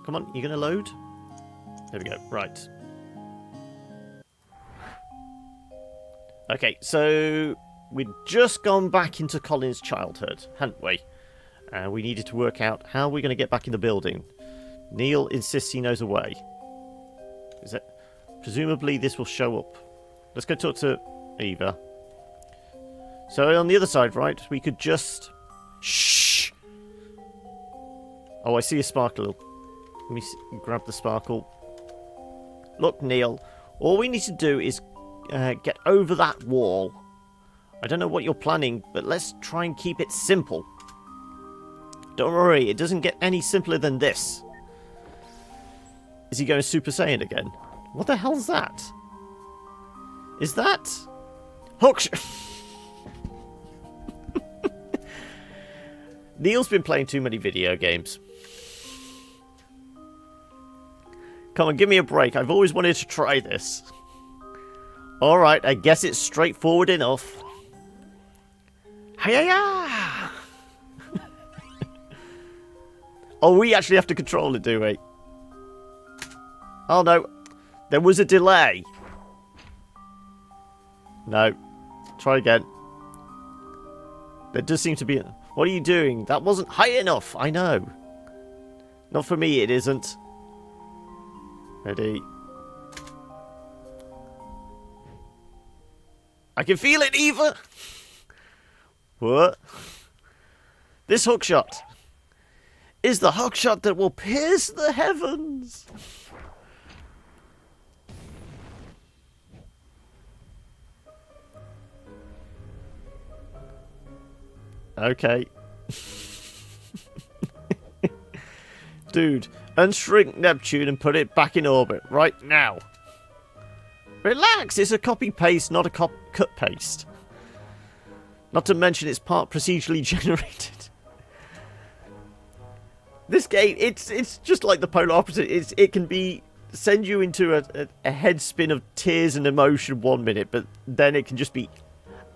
Come on, you're going to load? There we go. Right. Okay, so we'd just gone back into Colin's childhood, hadn't we? And we needed to work out how we're going to get back in the building. Neil insists he knows a way. Is it? Presumably this will show up. Let's go talk to Eva. So on the other side, right, we could just... Shh! Oh, I see a sparkle. Let me grab the sparkle. Look, Neil, all we need to do is get over that wall. I don't know what you're planning, but let's try and keep it simple. Don't worry, it doesn't get any simpler than this. Is he going Super Saiyan again? What the hell's that? Is that... Neil's been playing too many video games. Come on, give me a break. I've always wanted to try this. Alright, I guess it's straightforward enough. Hi-ya! Oh, we actually have to control it, do we? Oh, no. There was a delay. No. Try again. There does seem to be... What are you doing? That wasn't high enough. I know. Not for me, it isn't. Ready. I can feel it, Eva! What? This hookshot is the hookshot that will pierce the heavens. Okay. Dude, unshrink Neptune and put it back in orbit right now. Relax, it's a copy-paste, not a cut-paste. Not to mention it's part procedurally generated. This game, it's just like the polar opposite. It can be send you into a head spin of tears and emotion 1 minute, but then it can just be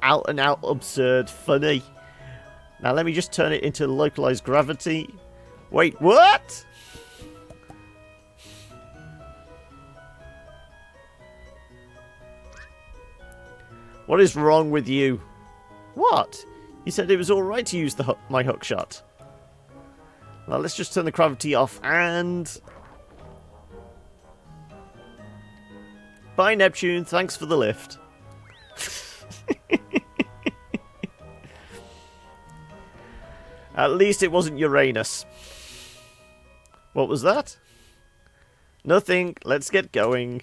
out and out absurd funny. Now let me just turn it into localized gravity. Wait, what? What is wrong with you? What? You said it was alright to use my hookshot. Well, let's just turn the gravity off and... Bye, Neptune. Thanks for the lift. At least it wasn't Uranus. What was that? Nothing. Let's get going.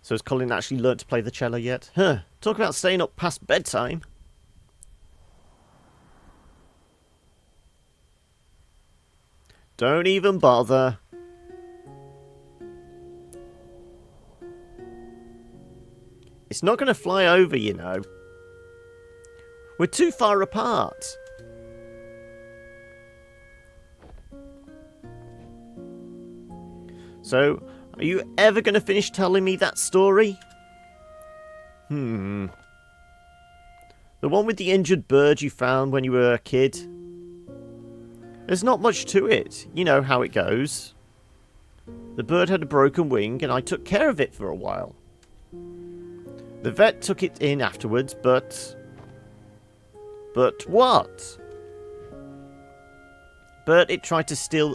So has Colin actually learnt to play the cello yet? Huh. Talk about staying up past bedtime. Don't even bother. It's not going to fly over, you know. We're too far apart. So, are you ever going to finish telling me that story? The one with the injured bird you found when you were a kid? There's not much to it. You know how it goes. The bird had a broken wing and I took care of it for a while. The vet took it in afterwards, but... But what? But I tried to steal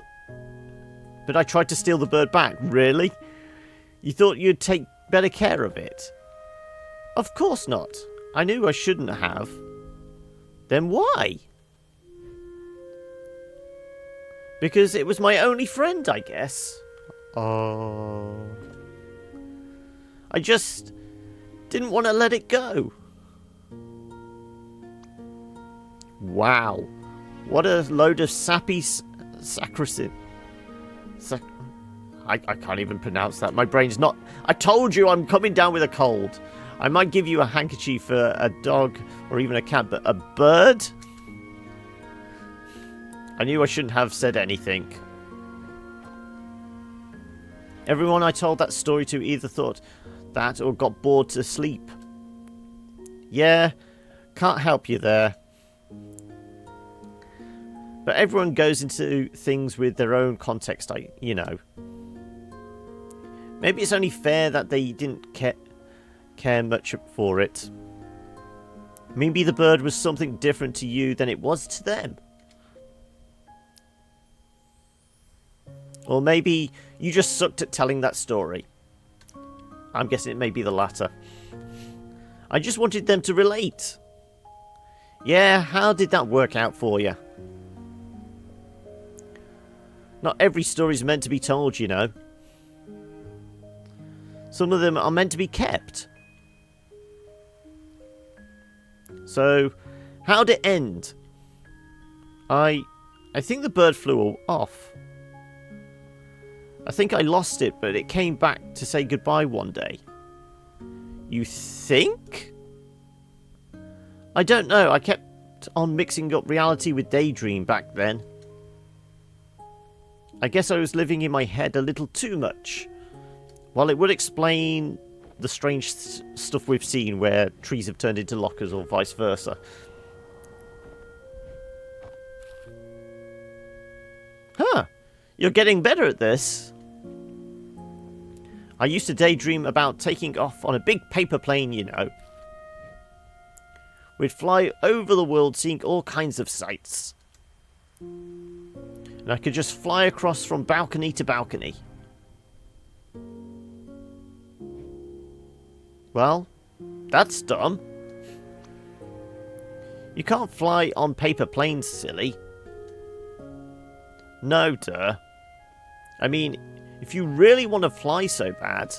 the bird back. Really? You thought you'd take better care of it? Of course not. I knew I shouldn't have. Then why? Because it was my only friend, I guess. Oh. I just didn't want to let it go. Wow. What a load of sappy sacrosanct. I can't even pronounce that. My brain's not... I told you I'm coming down with a cold. I might give you a handkerchief for a dog or even a cat, but a bird? I knew I shouldn't have said anything. Everyone I told that story to either thought that or got bored to sleep. Yeah, can't help you there. But everyone goes into things with their own context, you know. Maybe it's only fair that they didn't care much for it. Maybe the bird was something different to you than it was to them. Or maybe you just sucked at telling that story. I'm guessing it may be the latter. I just wanted them to relate. Yeah, how did that work out for you? Not every story's meant to be told, you know. Some of them are meant to be kept. So, how'd it end? I think the bird flew off. I think I lost it, but it came back to say goodbye one day. You think? I don't know. I kept on mixing up reality with daydream back then. I guess I was living in my head a little too much. Well, it would explain the strange stuff we've seen where trees have turned into lockers or vice versa. Huh. You're getting better at this. I used to daydream about taking off on a big paper plane, you know. We'd fly over the world seeing all kinds of sights. And I could just fly across from balcony to balcony. Well, that's dumb. You can't fly on paper planes, silly. No, duh. I mean, if you really want to fly so bad,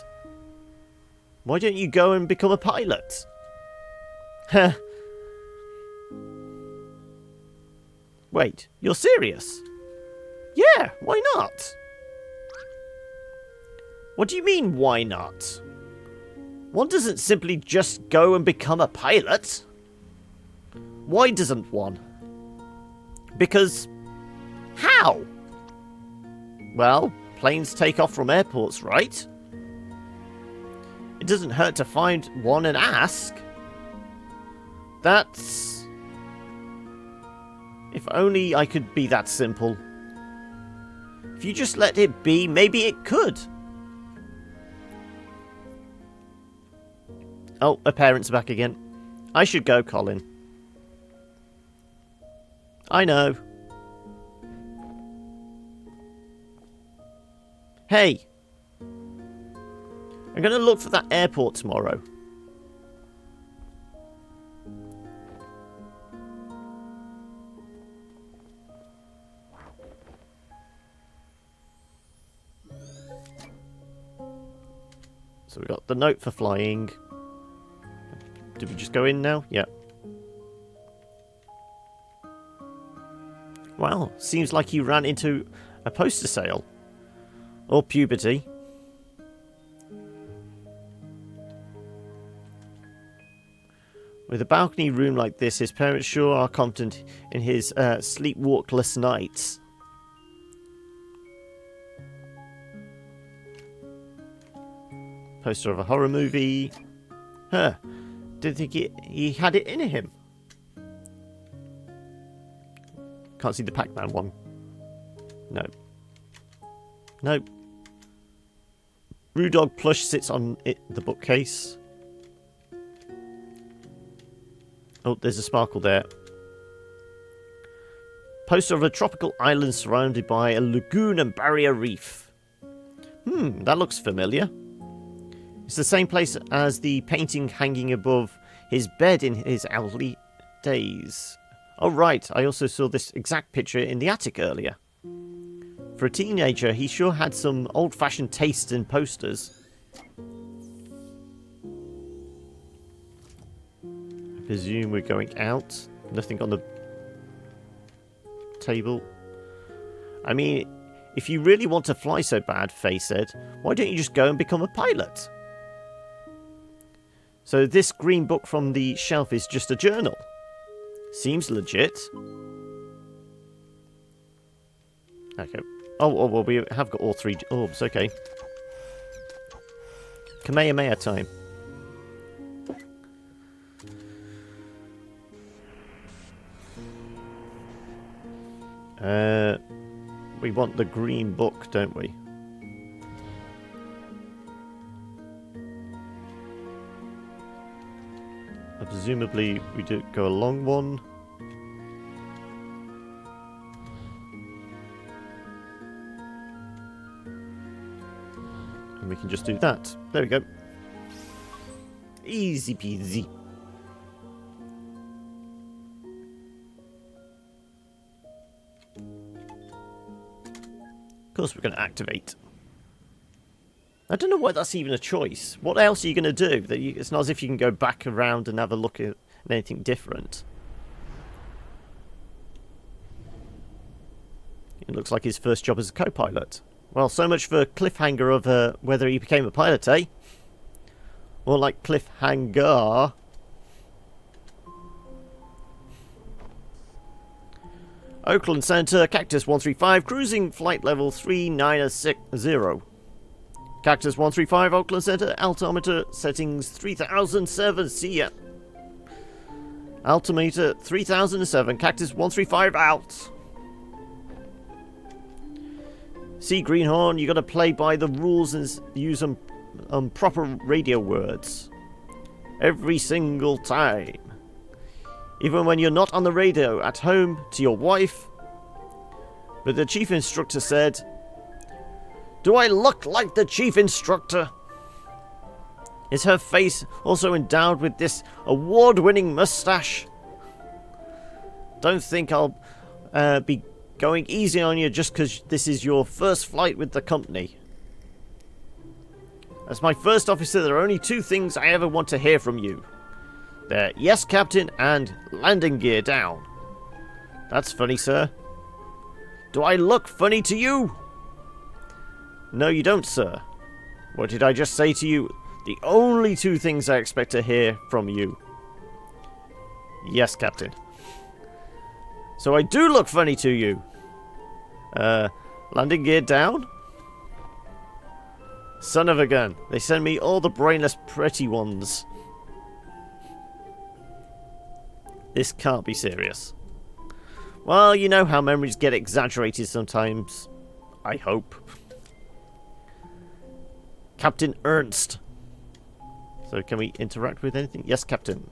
why don't you go and become a pilot? Heh. Wait, you're serious? Yeah, why not? What do you mean, why not? One doesn't simply just go and become a pilot. Why doesn't one? Because... how? Well, planes take off from airports, right? It doesn't hurt to find one and ask. That's... if only I could be that simple. If you just let it be, maybe it could. Oh, her parents are back again. I should go, Colin. I know. Hey. I'm going to look for that airport tomorrow. So we got the note for flying. Did we just go in now? Yeah. Well, seems like you ran into a poster sale. Or puberty. With a balcony room like this, his parents sure are confident in his sleepwalkless nights. Poster of a horror movie. Huh. Didn't think he had it in him. Can't see the Pac-Man one. No. Nope. Brewdog plush sits on the bookcase. Oh, there's a sparkle there. Poster of a tropical island surrounded by a lagoon and barrier reef. That looks familiar. It's the same place as the painting hanging above his bed in his early days. Oh right, I also saw this exact picture in the attic earlier. For a teenager, he sure had some old-fashioned taste in posters. I presume we're going out. Nothing on the table. I mean, if you really want to fly so bad, Faye said, why don't you just go and become a pilot? So this green book from the shelf is just a journal. Seems legit. Okay. Oh, well, we have got all three orbs. Okay. Kamehameha time. we want the green book, don't we? And presumably we do go a long one. And we can just do that. There we go. Easy peasy. Of course we're going to activate. I don't know why that's even a choice. What else are you going to do? It's not as if you can go back around and have a look at anything different. It looks like his first job as a co-pilot. Well, so much for cliffhanger of whether he became a pilot, eh? More like cliffhanger. Oakland Center, Cactus 135, cruising flight level 3960. Cactus 135, Oakland Center, altimeter settings 3007, see ya. Altimeter 3007, Cactus 135 out. See, Greenhorn, you gotta play by the rules and use proper radio words. Every single time. Even when you're not on the radio, at home, to your wife. But the chief instructor said, "Do I look like the chief instructor? Is her face also endowed with this award-winning mustache? Don't think I'll be going easy on you just because this is your first flight with the company. As my first officer, there are only two things I ever want to hear from you. They're yes, Captain, and landing gear down." That's funny, sir. Do I look funny to you? No, you don't, sir. What did I just say to you? The only two things I expect to hear from you. Yes, Captain. So I do look funny to you. Landing gear down? Son of a gun. They send me all the brainless pretty ones. This can't be serious. Well, you know how memories get exaggerated sometimes. I hope. Captain Ernst. So can we interact with anything? Yes, Captain.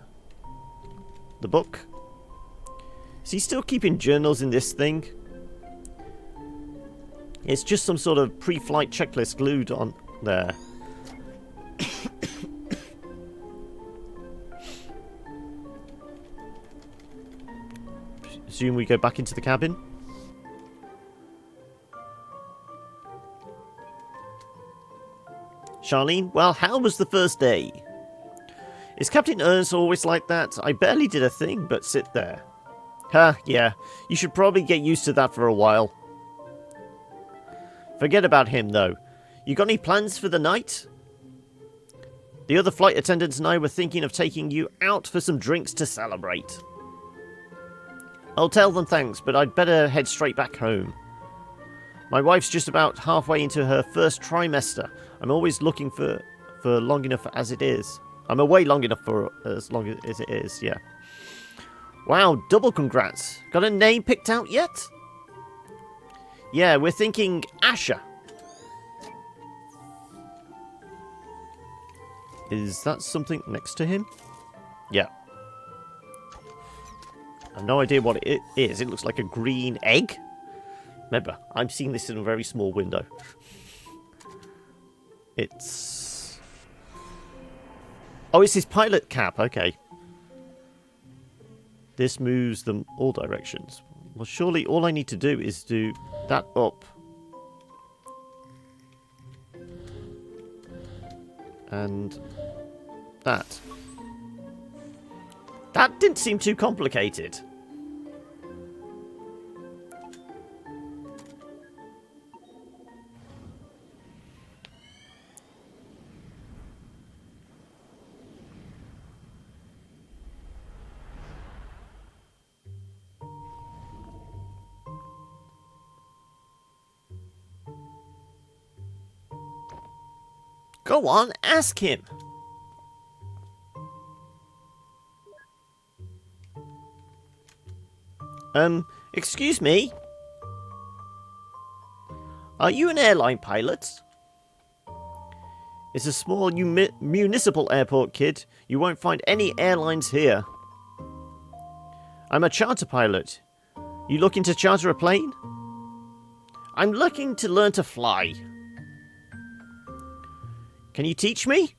The book. Is he still keeping journals in this thing? It's just some sort of pre-flight checklist glued on there. Assume we go back into the cabin. Charlene, well, how was the first day? Is Captain Ernst always like that? I barely did a thing but sit there. Yeah, you should probably get used to that for a while. Forget about him, though. You got any plans for the night? The other flight attendants and I were thinking of taking you out for some drinks to celebrate. I'll tell them thanks, but I'd better head straight back home. My wife's just about halfway into her first trimester. I'm always looking for long enough as it is. I'm away long enough for as long as it is, yeah. Wow, double congrats. Got a name picked out yet? Yeah, we're thinking Asher. Is that something next to him? Yeah. I have no idea what it is. It looks like a green egg. Remember, I'm seeing this in a very small window. It's... Oh, it's his pilot cap. Okay. This moves them all directions. Well, surely all I need to do is do that up. And that. That didn't seem too complicated. Go on, ask him. Excuse me? Are you an airline pilot? It's a small municipal airport, kid. You won't find any airlines here. I'm a charter pilot. You looking to charter a plane? I'm looking to learn to fly. Can you teach me?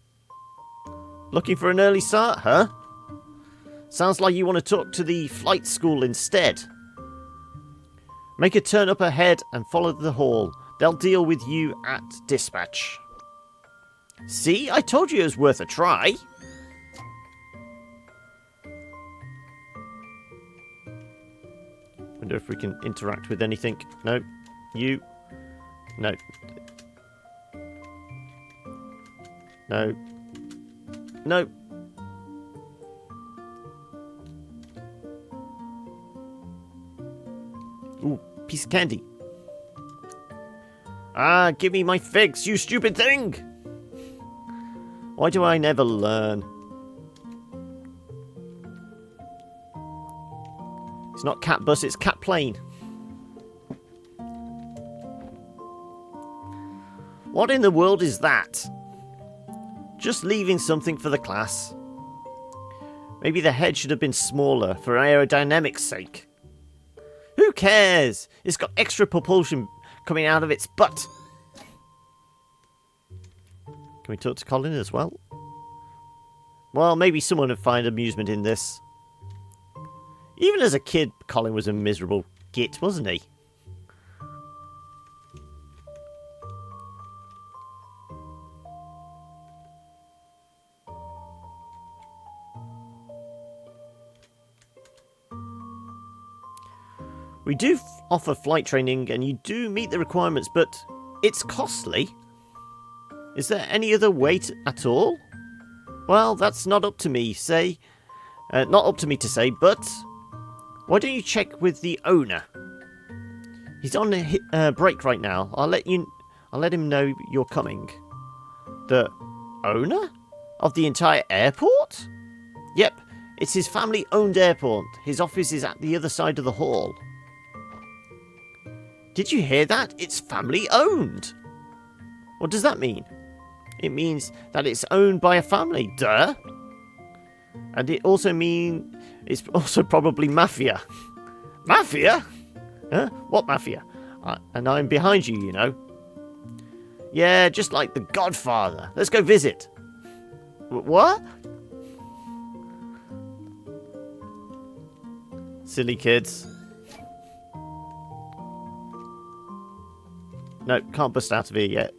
Looking for an early start, huh? Sounds like you want to talk to the flight school instead. Make a turn up ahead and follow the hall. They'll deal with you at dispatch. See, I told you it was worth a try. Wonder if we can interact with anything. No. You. No. No. No. Ooh, piece of candy. Ah, give me my figs, you stupid thing! Why do I never learn? It's not cat bus, it's cat plane. What in the world is that? Just leaving something for the class. Maybe the head should have been smaller for aerodynamics' sake. Who cares? It's got extra propulsion coming out of its butt. Can we talk to Colin as well? Well, maybe someone would find amusement in this. Even as a kid, Colin was a miserable git, wasn't he? We do offer flight training and you do meet the requirements, but it's costly. Is there any other way at all? Well, that's not up to me, not up to me to say, but why don't you check with the owner? He's on a break right now. I'll let him know you're coming. The owner of the entire airport? Yep, it's his family-owned airport. His office is at the other side of the hall. Did you hear that? It's family-owned. What does that mean? It means that it's owned by a family, duh. And it also means it's also probably mafia. Mafia? Huh? What mafia? And I'm behind you, you know. Yeah, just like the Godfather. Let's go visit. What? Silly kids. No, can't bust out of here yet.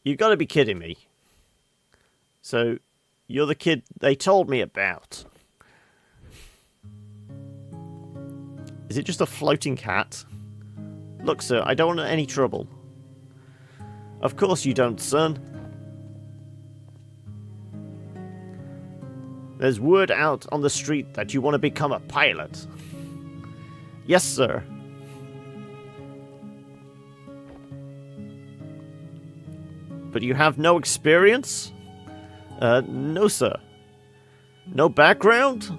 You've got to be kidding me. So, you're the kid they told me about. Is it just a floating cat? Look, sir, I don't want any trouble. Of course you don't, son. There's word out on the street that you want to become a pilot. Yes, sir. But you have no experience? No, sir. No background?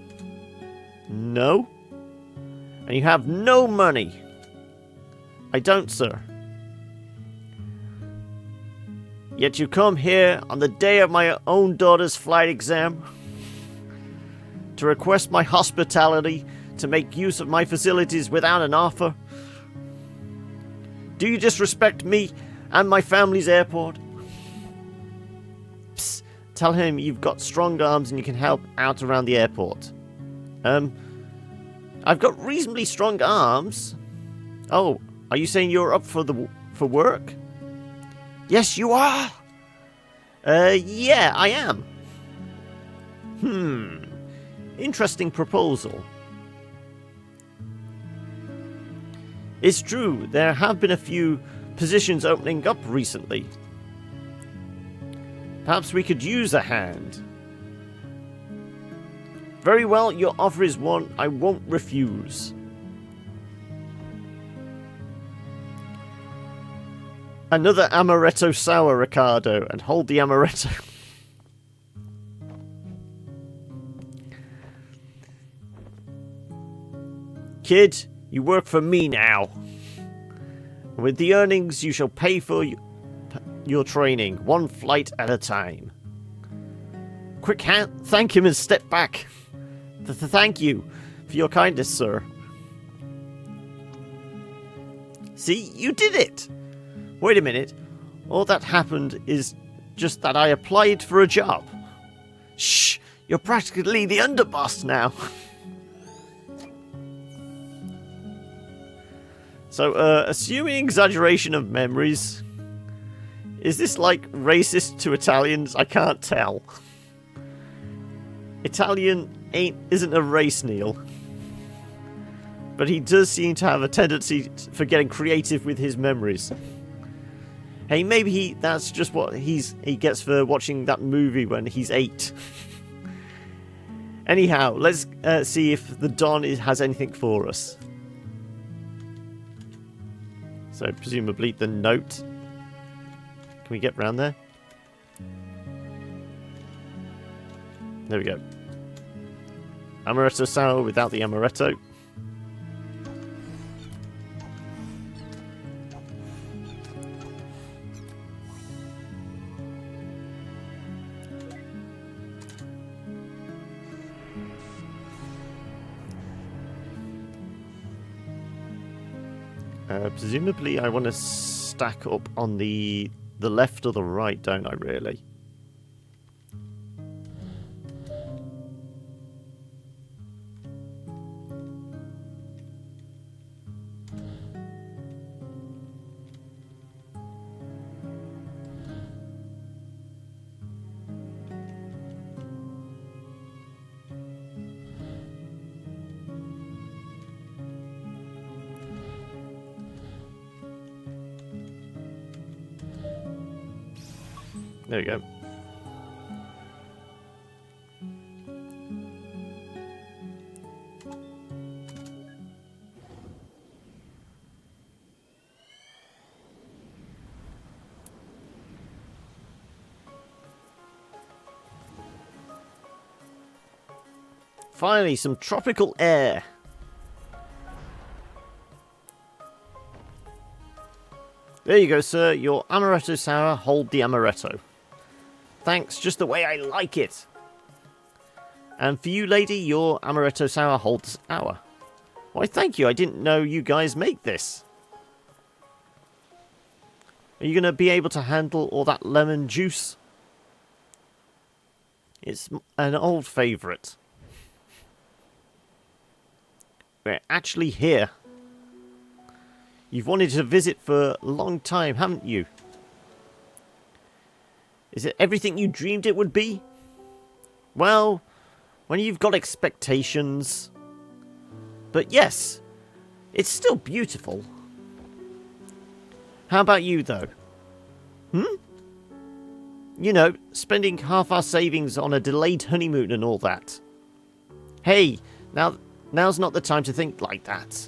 No. And you have no money? I don't, sir. Yet you come here on the day of my own daughter's flight exam to request my hospitality to make use of my facilities without an offer? Do you disrespect me and my family's airport? Psst, tell him you've got strong arms and you can help out around the airport. I've got reasonably strong arms. Oh, are you saying you're up for work? Yes, you are. Yeah, I am. Interesting proposal. It's true, there have been a few positions opening up recently. Perhaps we could use a hand. Very well, your offer is one I won't refuse. Another amaretto sour, Ricardo, and hold the amaretto. Kid, you work for me now. With the earnings, you shall pay for your training, one flight at a time. Quick hand, thank him and step back. Thank you for your kindness, sir. See, you did it. Wait a minute. All that happened is just that I applied for a job. Shh, you're practically the underboss now. So, assuming exaggeration of memories, is this like racist to Italians? I can't tell. Italian isn't a race, Neil. But he does seem to have a tendency for getting creative with his memories. Hey, maybe that's just what he gets for watching that movie when he's 8. Anyhow, let's see if the Don has anything for us. So, presumably the note. Can we get round there? There we go. Amaretto sour without the amaretto. Presumably I want to stack up on the left or the right, don't I, really? There we go. Finally, some tropical air. There you go, sir. Your amaretto sour, hold the amaretto. Thanks, just the way I like it. And for you, lady, your amaretto sour holds sour. Why, thank you. I didn't know you guys make this. Are you going to be able to handle all that lemon juice? It's an old favourite. We're actually here. You've wanted to visit for a long time, haven't you? Is it everything you dreamed it would be? Well, when you've got expectations. But yes, it's still beautiful. How about you, though? You know, spending half our savings on a delayed honeymoon and all that. Hey, now's not the time to think like that.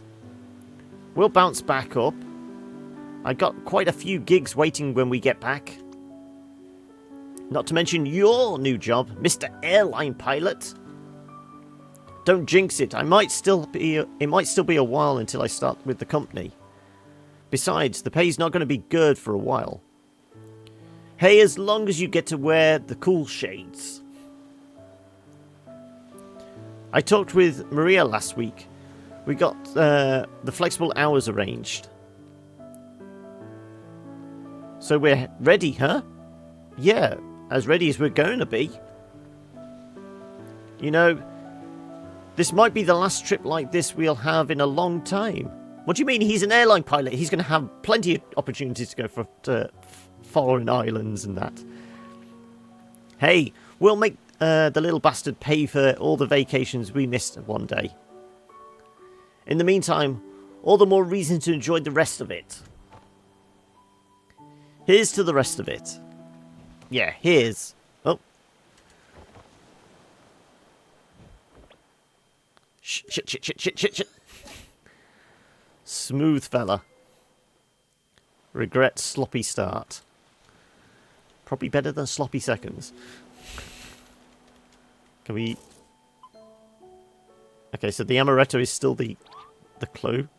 We'll bounce back up. I got quite a few gigs waiting when we get back. Not to mention your new job, Mr. Airline Pilot. Don't jinx it. It might still be a while until I start with the company. Besides, the pay's not going to be good for a while. Hey, as long as you get to wear the cool shades. I talked with Maria last week. We got the flexible hours arranged. So we're ready, huh? Yeah, as ready as we're going to be. You know, this might be the last trip like this we'll have in a long time. What do you mean? He's an airline pilot. He's going to have plenty of opportunities to go to foreign islands and that. Hey, we'll make the little bastard pay for all the vacations we missed one day. In the meantime, all the more reason to enjoy the rest of it. Here's to the rest of it. Yeah, here's... Oh. Shit. Smooth fella. Regret sloppy start. Probably better than sloppy seconds. Can we... Okay, so the amaretto is still the clue.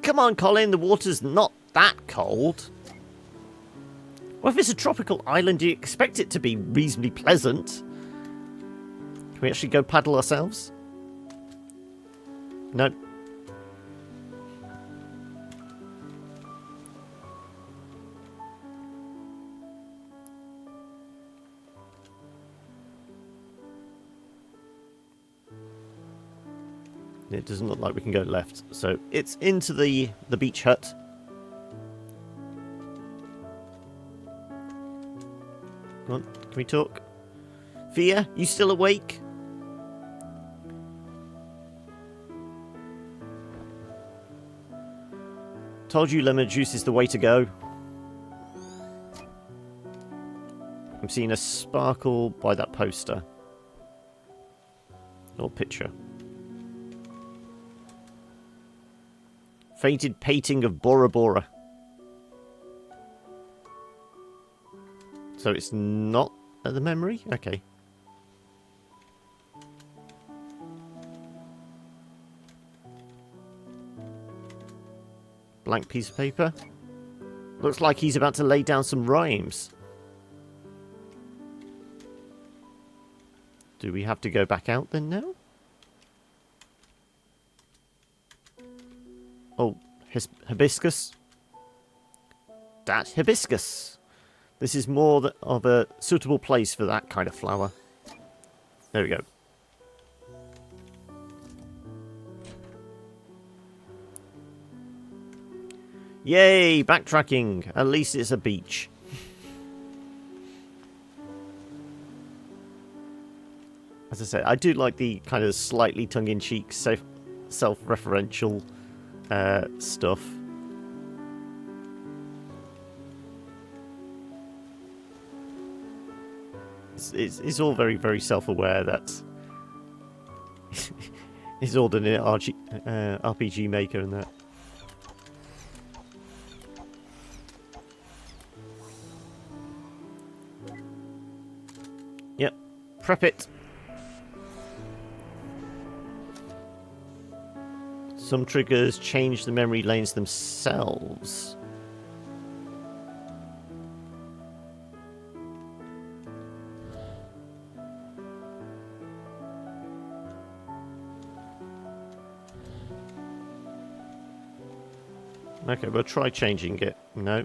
Come on, Colin, the water's not that cold. Well, if it's a tropical island, you expect it to be reasonably pleasant. Can we actually go paddle ourselves? No. It doesn't look like we can go left. So it's into the beach hut. Come on, can we talk? Fia, you still awake? Told you lemon juice is the way to go. I'm seeing a sparkle by that poster. Or picture. Fainted painting of Bora Bora. So it's not at the memory? Okay. Blank piece of paper. Looks like he's about to lay down some rhymes. Do we have to go back out then now? Oh, hibiscus. That's hibiscus. This is more of a suitable place for that kind of flower. There we go. Yay, backtracking. At least it's a beach. As I said, I do like the kind of slightly tongue-in-cheek, self-referential stuff. It's all very, very self-aware that it's all done in RPG Maker and that. Yep, prep it. Some triggers change the memory lanes themselves. Okay, we'll try changing it. No.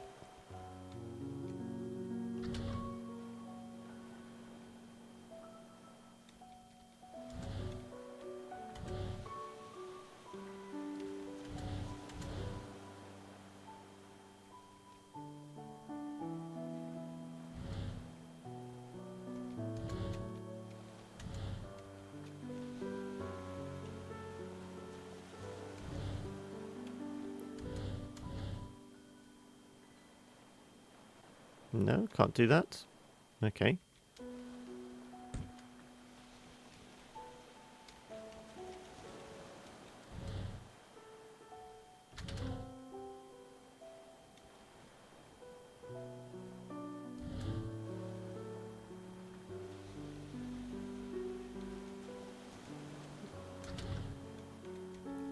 No, can't do that. Okay.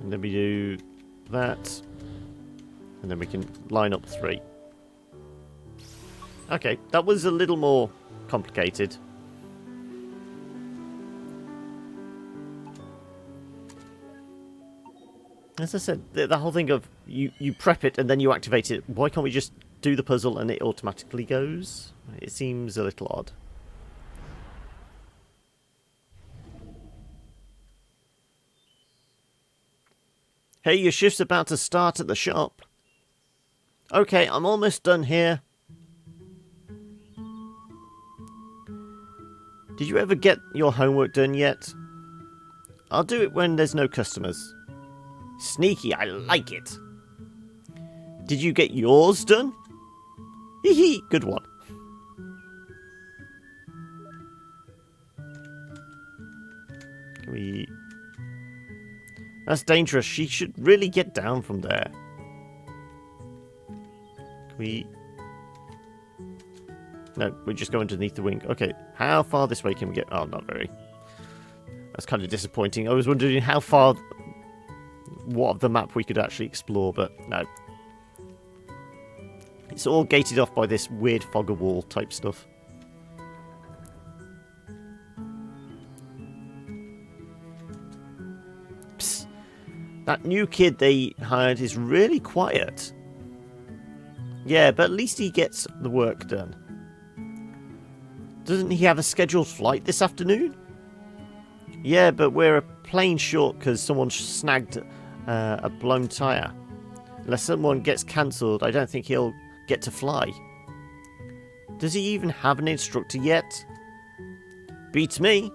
And then we do that. And then we can line up 3. Okay, that was a little more complicated. As I said, the whole thing of you prep it and then you activate it, why can't we just do the puzzle and it automatically goes? It seems a little odd. Hey, your shift's about to start at the shop. Okay, I'm almost done here. Did you ever get your homework done yet? I'll do it when there's no customers. Sneaky, I like it. Did you get yours done? Hee hee, good one. Can we... That's dangerous. She should really get down from there. Can we... No, we just go underneath the wing. Okay, how far this way can we get? Oh, not very. That's kind of disappointing. I was wondering how far... what of the map we could actually explore, but no. It's all gated off by this weird fog of war type stuff. Psst. That new kid they hired is really quiet. Yeah, but at least he gets the work done. Doesn't he have a scheduled flight this afternoon? Yeah, but we're a plane short because someone snagged a blown tyre. Unless someone gets cancelled, I don't think he'll get to fly. Does he even have an instructor yet? Beats me.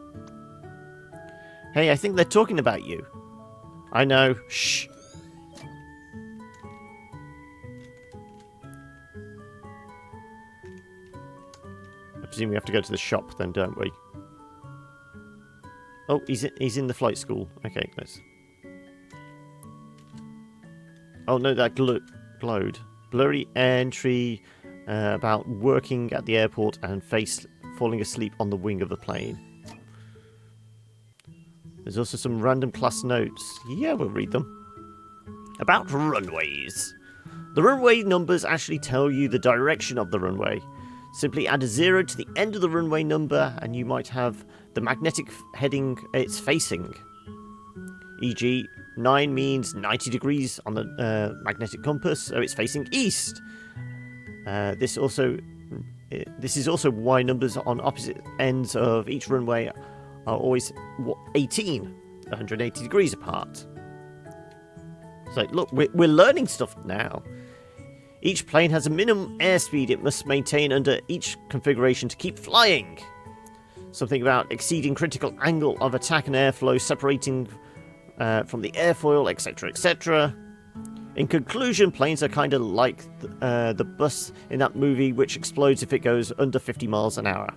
Hey, I think they're talking about you. I know. Shh. I presume we have to go to the shop then, don't we? Oh, he's in the flight school. Okay, let's... Oh no, that glowed. Blurry entry about working at the airport and falling asleep on the wing of the plane. There's also some random class notes. Yeah, we'll read them. About runways. The runway numbers actually tell you the direction of the runway. Simply add a 0 to the end of the runway number and you might have the magnetic heading it's facing. E.g., 9 means 90 degrees on the magnetic compass, so it's facing east. This is also why numbers on opposite ends of each runway are always 180 degrees apart. So look, we're learning stuff now. Each plane has a minimum airspeed it must maintain under each configuration to keep flying. Something about exceeding critical angle of attack and airflow, separating from the airfoil, etc., etc. In conclusion, planes are kind of like the bus in that movie which explodes if it goes under 50 miles an hour.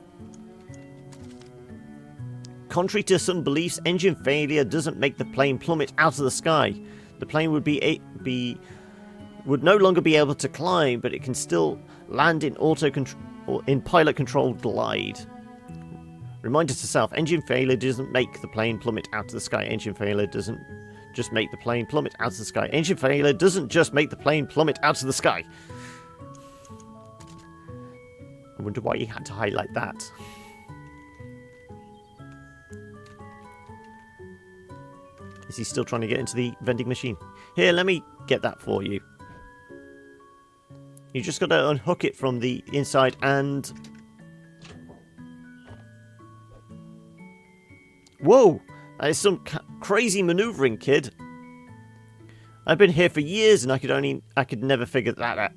Contrary to some beliefs, engine failure doesn't make the plane plummet out of the sky. The plane would no longer be able to climb, but it can still land in pilot-controlled glide. Reminder to self, engine failure doesn't make the plane plummet out of the sky. Engine failure doesn't just make the plane plummet out of the sky. Engine failure doesn't just make the plane plummet out of the sky. I wonder why he had to highlight that. Is he still trying to get into the vending machine? Here, let me get that for you. You just got to unhook it from the inside and... Whoa! That is some crazy maneuvering, kid. I've been here for years and I could never figure that out.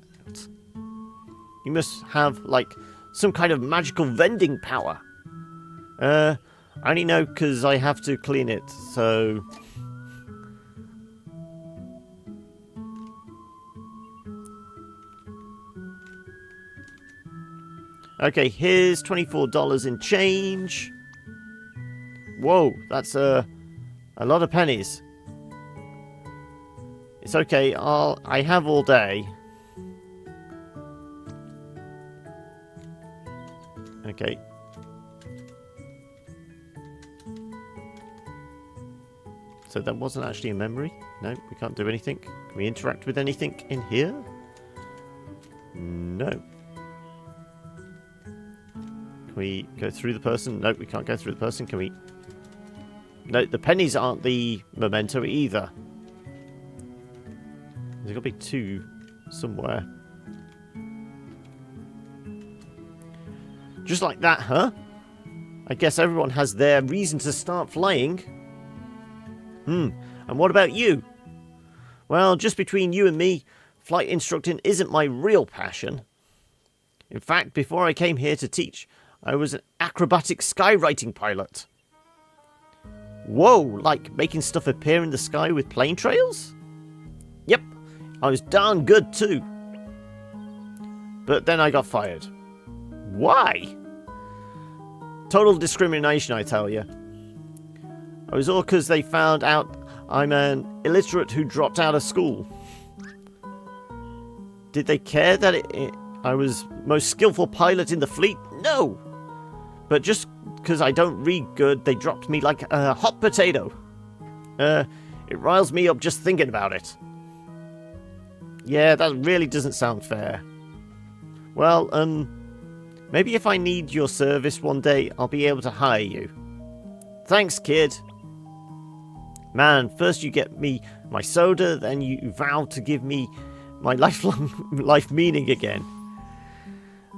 You must have, like, some kind of magical vending power. I only know because I have to clean it, so... Okay, here's $24 in change. Whoa, that's a lot of pennies. It's okay, I have all day. Okay. So that wasn't actually a memory? No, we can't do anything. Can we interact with anything in here? No. Can we go through the person? No, we can't go through the person. Can we... No, the pennies aren't the memento either. There's got to be two somewhere. Just like that, huh? I guess everyone has their reason to start flying. And what about you? Well, just between you and me, flight instructing isn't my real passion. In fact, before I came here to teach, I was an acrobatic skywriting pilot. Whoa, like making stuff appear in the sky with plane trails? Yep, I was darn good too. But then I got fired. Why? Total discrimination, I tell you. It was all because they found out I'm an illiterate who dropped out of school. Did they care that I was most skillful pilot in the fleet? No! But just because I don't read good, they dropped me like a hot potato. It riles me up just thinking about it. Yeah, that really doesn't sound fair. Well, maybe if I need your service one day, I'll be able to hire you. Thanks, kid. Man, first you get me my soda, then you vow to give me my life meaning again.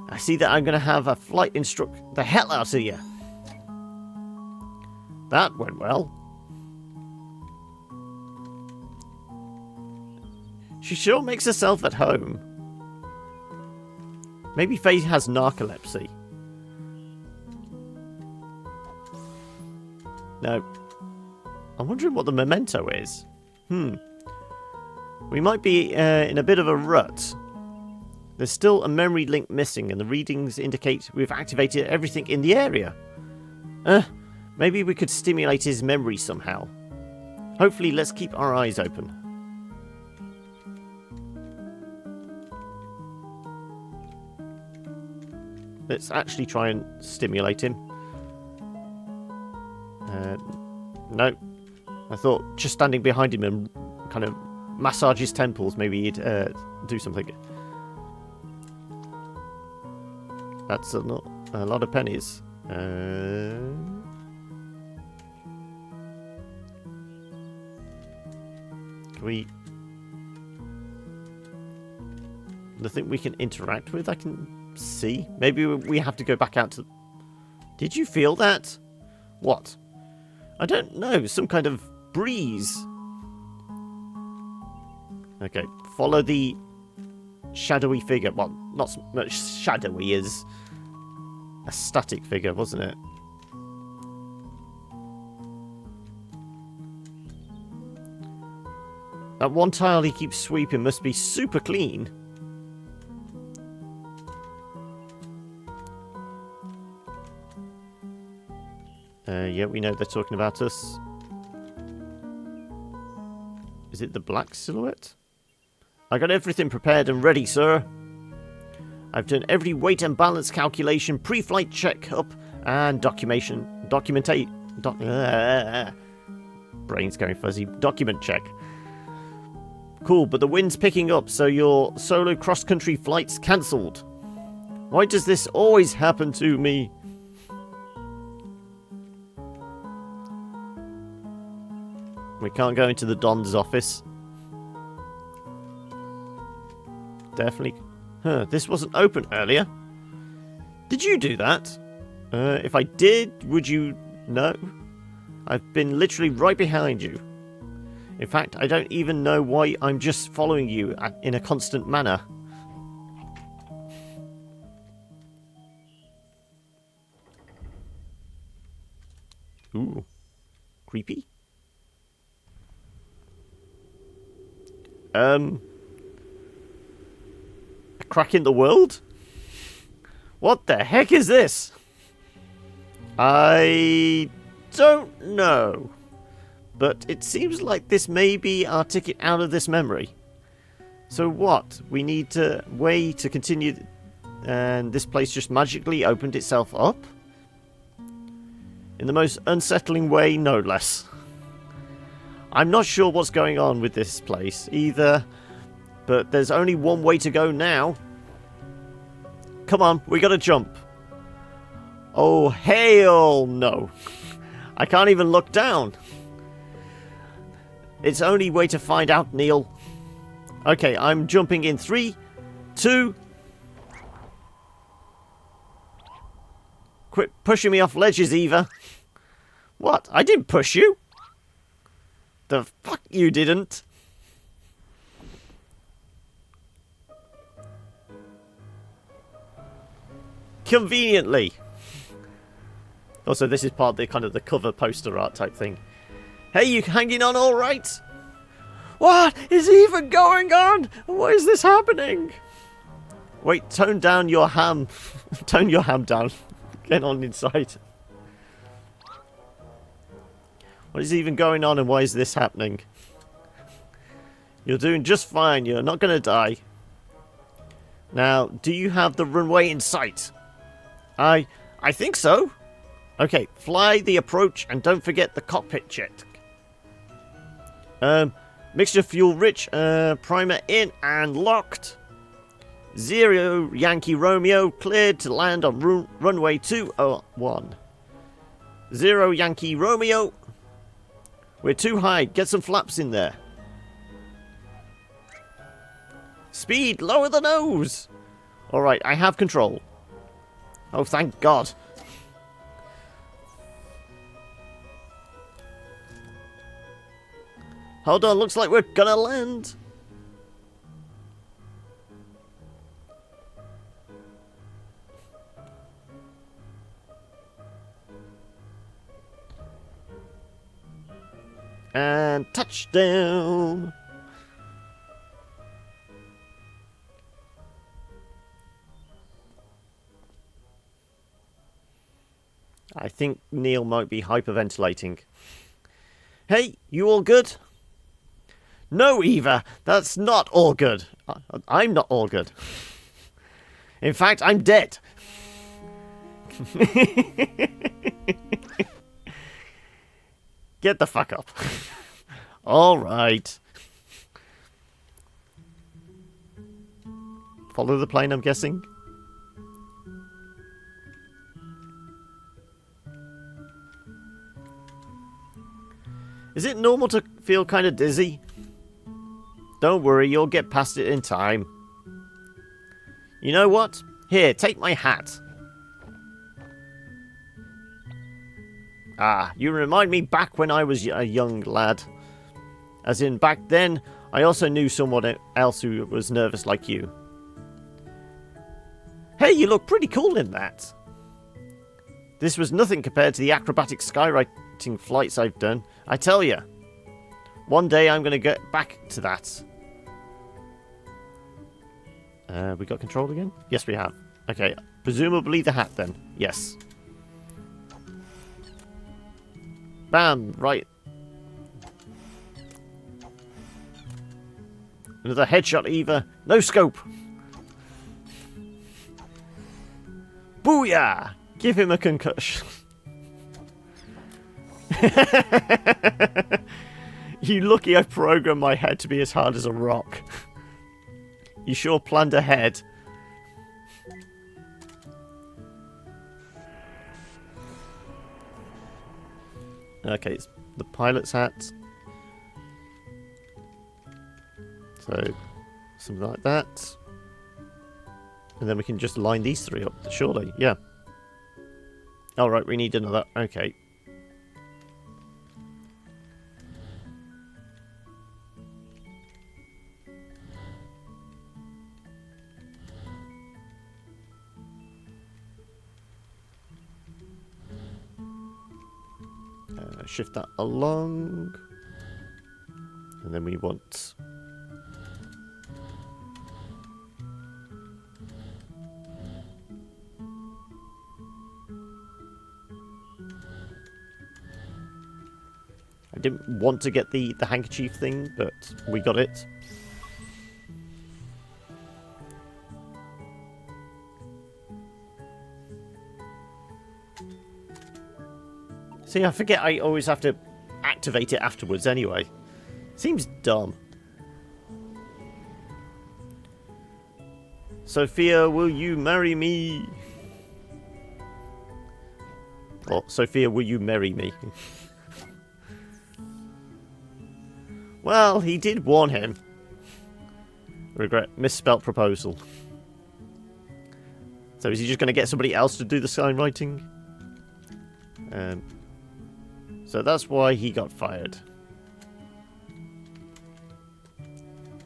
I see that I'm going to have a flight instruct the hell out of you. That went well. She sure makes herself at home. Maybe Faye has narcolepsy. No. I'm wondering what the memento is. We might be in a bit of a rut. There's still a memory link missing, and the readings indicate we've activated everything in the area. Maybe we could stimulate his memory somehow. Hopefully, let's keep our eyes open. Let's actually try and stimulate him. No. I thought just standing behind him and kind of massage his temples, maybe he'd do something. That's a lot of pennies. Can we... Nothing we can interact with, I can see? Maybe we have to go back out to... Did you feel that? What? I don't know, some kind of breeze. Okay, follow the shadowy figure. Well, not so much shadowy as a static figure, wasn't it? That one tile he keeps sweeping must be super clean. Yeah, we know they're talking about us. Is it the black silhouette? I got everything prepared and ready, sir. I've done every weight and balance calculation, pre-flight check-up, and brain's going fuzzy. Document check. Cool, but the wind's picking up, so your solo cross-country flight's cancelled. Why does this always happen to me? We can't go into the Don's office. Definitely. This wasn't open earlier. Did you do that? If I did, would you know? I've been literally right behind you. In fact, I don't even know why I'm just following you in a constant manner. Ooh. Creepy. A crack in the world? What the heck is this? I don't know. But it seems like this may be our ticket out of this memory. So what? We need to way to continue, and this place just magically opened itself up? In the most unsettling way, no less. I'm not sure what's going on with this place either, but there's only one way to go now. Come on, we gotta jump. Oh, hell no. I can't even look down. It's only way to find out, Neil. Okay, I'm jumping in 3, 2... Quit pushing me off ledges, Eva. What? I didn't push you. The fuck you didn't. Conveniently. Also, this is part of the kind of the cover poster art type thing. Hey, you hanging on all right? What is even going on? Why is this happening? Wait, tone down your ham. Tone your ham down. Get on inside. What is even going on and why is this happening? You're doing just fine. You're not going to die. Now, do you have the runway in sight? I think so. Okay, fly the approach and don't forget the cockpit check. Mixture fuel rich, primer in and locked. 0 Yankee Romeo cleared to land on runway 201. 0 Yankee Romeo. We're too high. Get some flaps in there. Speed, lower the nose. Alright, I have control. Oh, thank God. Hold on, looks like we're gonna land. And touchdown. I think Neil might be hyperventilating. Hey, you all good? No, Eva, that's not all good. I'm not all good. In fact, I'm dead. Get the fuck up. All right. Follow the plane, I'm guessing. Is it normal to feel kind of dizzy? Don't worry, you'll get past it in time. You know what? Here, take my hat. Ah, you remind me back when I was a young lad. As in, back then, I also knew someone else who was nervous like you. Hey, you look pretty cool in that. This was nothing compared to the acrobatic skywriting flights I've done. I tell ya. One day I'm going to get back to that. We got control again? Yes, we have. Okay, presumably the hat then. Yes. Bam! Right. Another headshot, Eva. No scope. Booyah! Give him a concussion. You lucky I programmed my head to be as hard as a rock. You sure planned ahead. Okay, it's the pilot's hat. So, something like that. And then we can just line these three up, surely. Yeah. Alright, we need another. Okay. Shift that along. And then we want... I didn't want to get the handkerchief thing, but we got it. See, I forget I always have to activate it afterwards anyway. Seems dumb. Sophia, will you marry me? Or, Sophia, will you marry me? Well, he did warn him. Regret, misspelt proposal. So is he just going to get somebody else to do the sign writing? So that's why he got fired.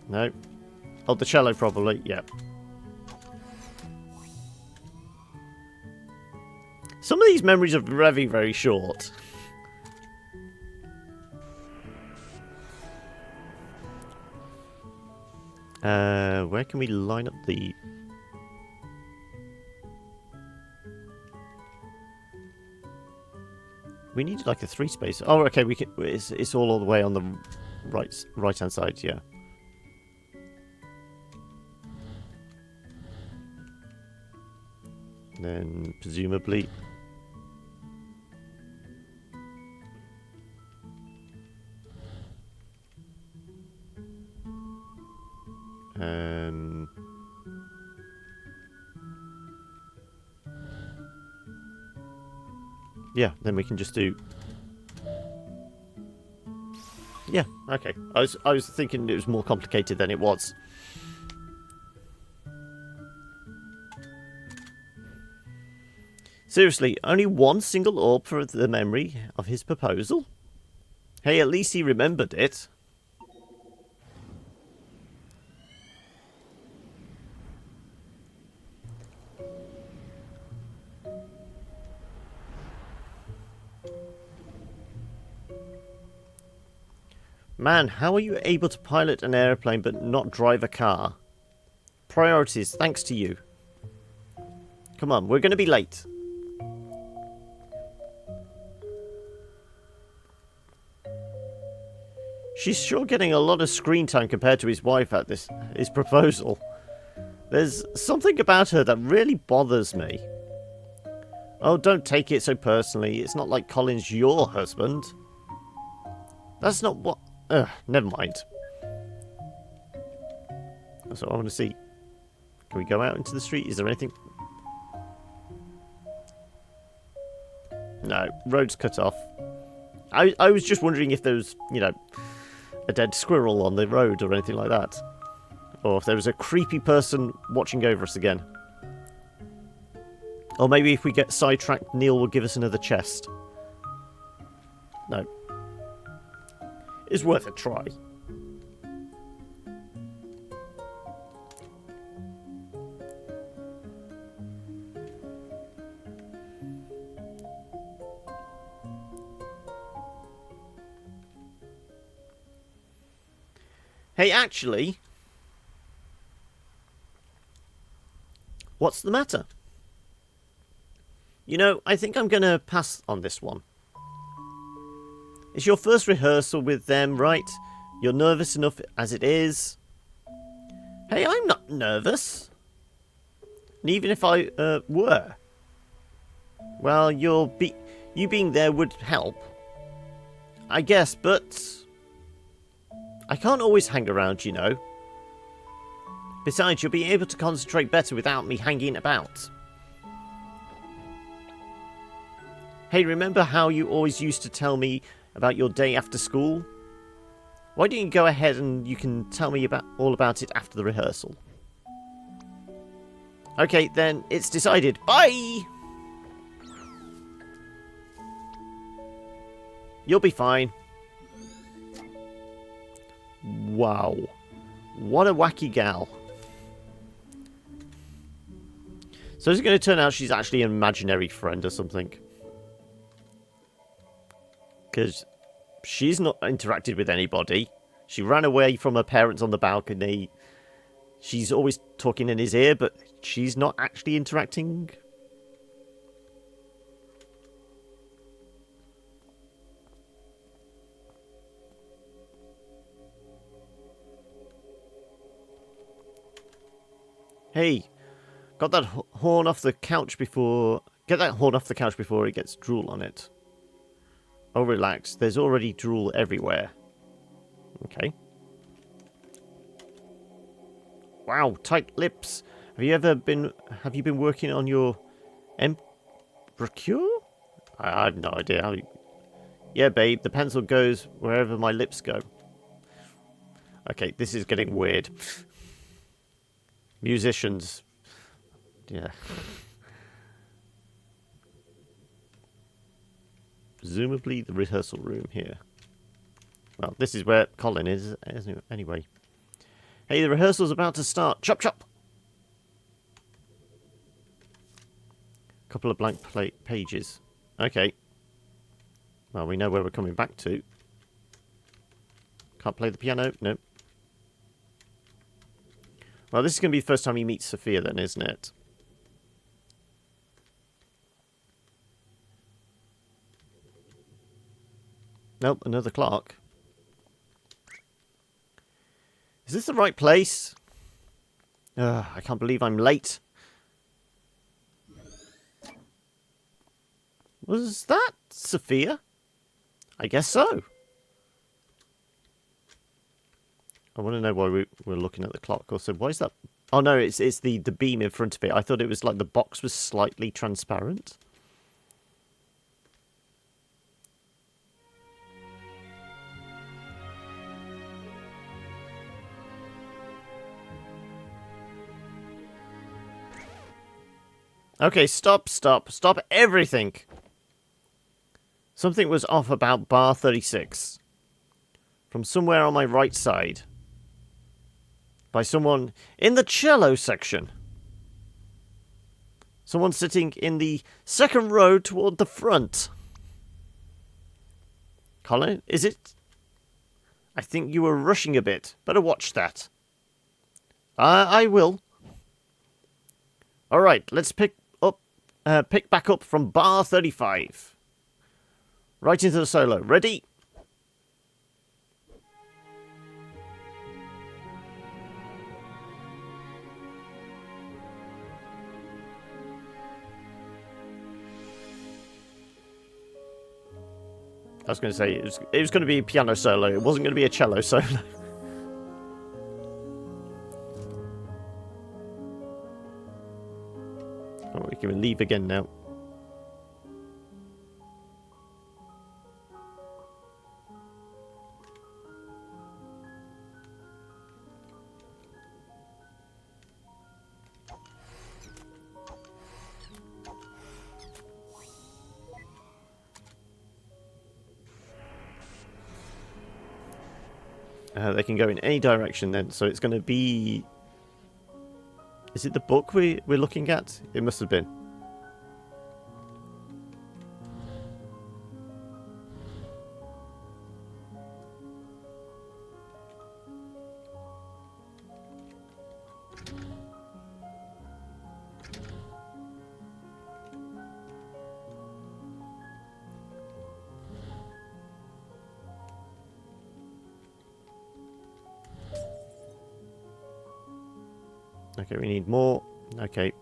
No. Hold the cello probably, yep. Some of these memories are very, very short. Where can we line up the... We need like a 3 space. Oh, okay. We can. It's all the way on the right hand side. Yeah. Then presumably. Yeah, then we can just do... Yeah, okay. I was thinking it was more complicated than it was. Seriously, only one single orb for the memory of his proposal? Hey, at least he remembered it. Man, how are you able to pilot an airplane but not drive a car? Priorities, thanks to you. Come on, we're going to be late. She's sure getting a lot of screen time compared to his wife at his proposal. There's something about her that really bothers me. Oh, don't take it so personally. It's not like Colin's your husband. That's not what... never mind. So I want to see. Can we go out into the street? Is there anything? No, road's cut off. I was just wondering if there was, you know, a dead squirrel on the road or anything like that. Or if there was a creepy person watching over us again. Or maybe if we get sidetracked, Neil will give us another chest. No. It's worth a try. Hey, actually... What's the matter? You know, I think I'm going to pass on this one. It's your first rehearsal with them, right? You're nervous enough as it is. Hey, I'm not nervous. And even if I were. Well, you being there would help. I guess, but... I can't always hang around, you know. Besides, you'll be able to concentrate better without me hanging about. Hey, remember how you always used to tell me about your day after school? Why don't you go ahead and you can tell me all about it after the rehearsal? Okay, then it's decided. Bye! You'll be fine. Wow. What a wacky gal. So is it going to turn out she's actually an imaginary friend or something? Because she's not interacted with anybody. She ran away from her parents on the balcony. She's always talking in his ear, but she's not actually interacting. Hey, got that horn off the couch before... Get that horn off the couch before it gets drool on it. Oh, relax. There's already drool everywhere. Okay. Wow, tight lips. Have you been working on your embouchure? I have no idea how. Yeah, babe. The pencil goes wherever my lips go. Okay, this is getting weird. Musicians. Yeah. Presumably the rehearsal room here. Well, this is where Colin is, anyway. Hey, the rehearsal's about to start. Chop, chop! Couple of blank pages. Okay. Well, we know where we're coming back to. Can't play the piano? No. Well, this is going to be the first time he meets Sophia then, isn't it? Nope, another clock. Is this the right place? I can't believe I'm late. Was that Sophia? I guess so. I want to know why we're looking at the clock. Also, why is that? Oh no, it's the beam in front of it. I thought it was like the box was slightly transparent. Okay, stop everything. Something was off about bar 36. From somewhere on my right side. By someone in the cello section. Someone sitting in the second row toward the front. Colin, is it? I think you were rushing a bit. Better watch that. I will. Alright, let's pick back up from bar 35. Right into the solo. Ready? I was going to say, it was going to be a piano solo. It wasn't going to be a cello solo. Oh, we can leave again now. They can go in any direction then, so it's going to be... Is it the book we're looking at? It must have been. Okay, we need more. Okay.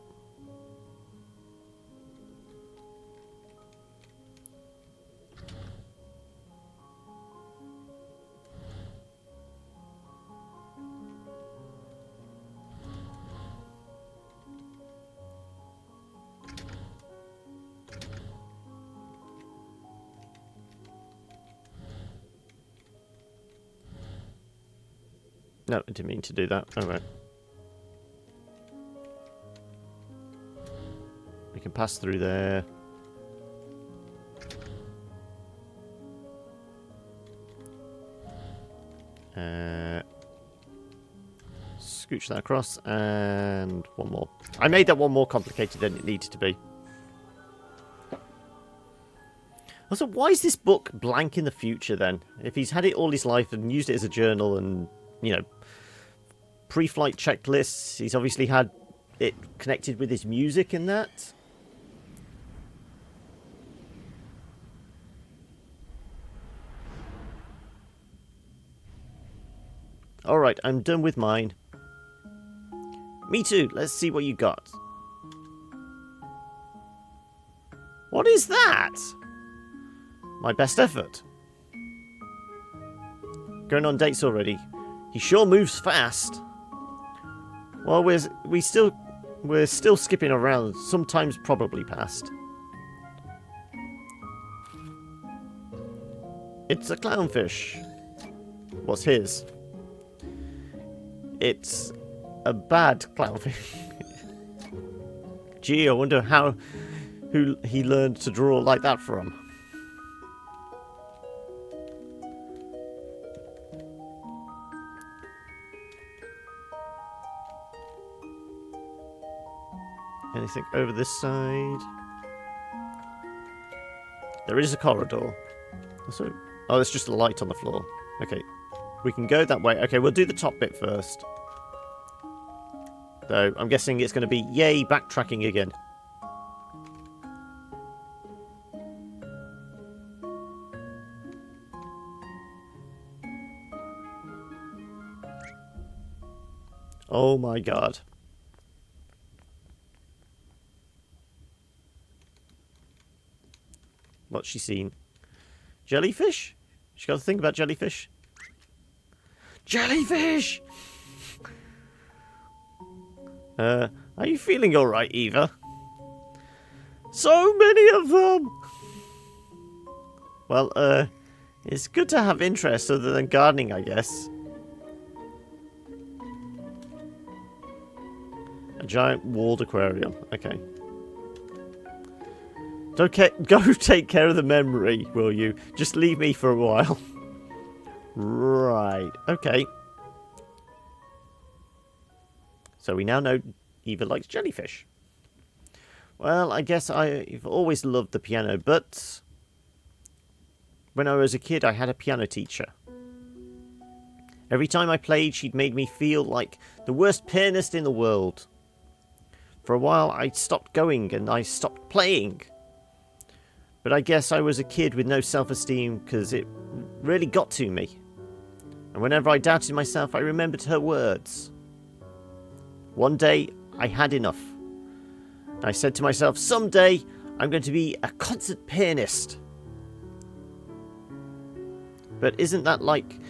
No, I didn't mean to do that. All right. We can pass through there. Scooch that across, and one more. I made that one more complicated than it needed to be. Also, why is this book blank in the future then? If he's had it all his life and used it as a journal and, you know, pre-flight checklists, he's obviously had it connected with his music and that. Alright, I'm done with mine. Me too. Let's see what you got. What is that? My best effort. Going on dates already. He sure moves fast. Well, we're still skipping around. Sometimes probably past. It's a clownfish. What's his? It's a bad clownfish. Gee, I wonder who he learned to draw like that from. Anything over this side? There is a corridor. Oh, there's just a light on the floor. Okay. We can go that way. Okay, we'll do the top bit first. So I'm guessing it's going to be, yay, backtracking again. Oh my god. What's she seen? Jellyfish? She got to think about jellyfish. Jellyfish! Are you feeling alright, Eva? So many of them! Well, it's good to have interests other than gardening, I guess. A giant walled aquarium. Okay. Go take care of the memory, will you? Just leave me for a while. Right. Okay. So we now know Eva likes jellyfish. Well, I guess I've always loved the piano, but when I was a kid, I had a piano teacher. Every time I played, she'd made me feel like the worst pianist in the world. For a while, I stopped going and I stopped playing. But I guess I was a kid with no self-esteem because it really got to me. And whenever I doubted myself, I remembered her words. One day, I had enough. I said to myself, someday, I'm going to be a concert pianist. But isn't that letting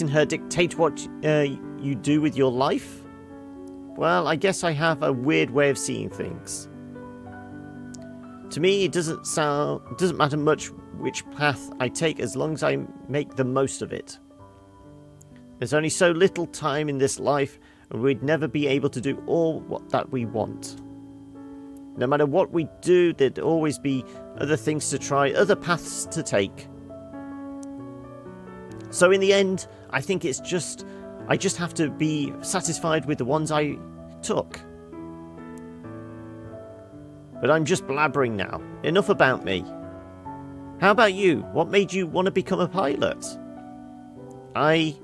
her dictate what you do with your life? Well, I guess I have a weird way of seeing things. To me, it doesn't matter much which path I take as long as I make the most of it. There's only so little time in this life, and we'd never be able to do all that we want. No matter what we do, there'd always be other things to try, other paths to take. So in the end, I think I just have to be satisfied with the ones I took. But I'm just blabbering now. Enough about me. How about you? What made you want to become a pilot? I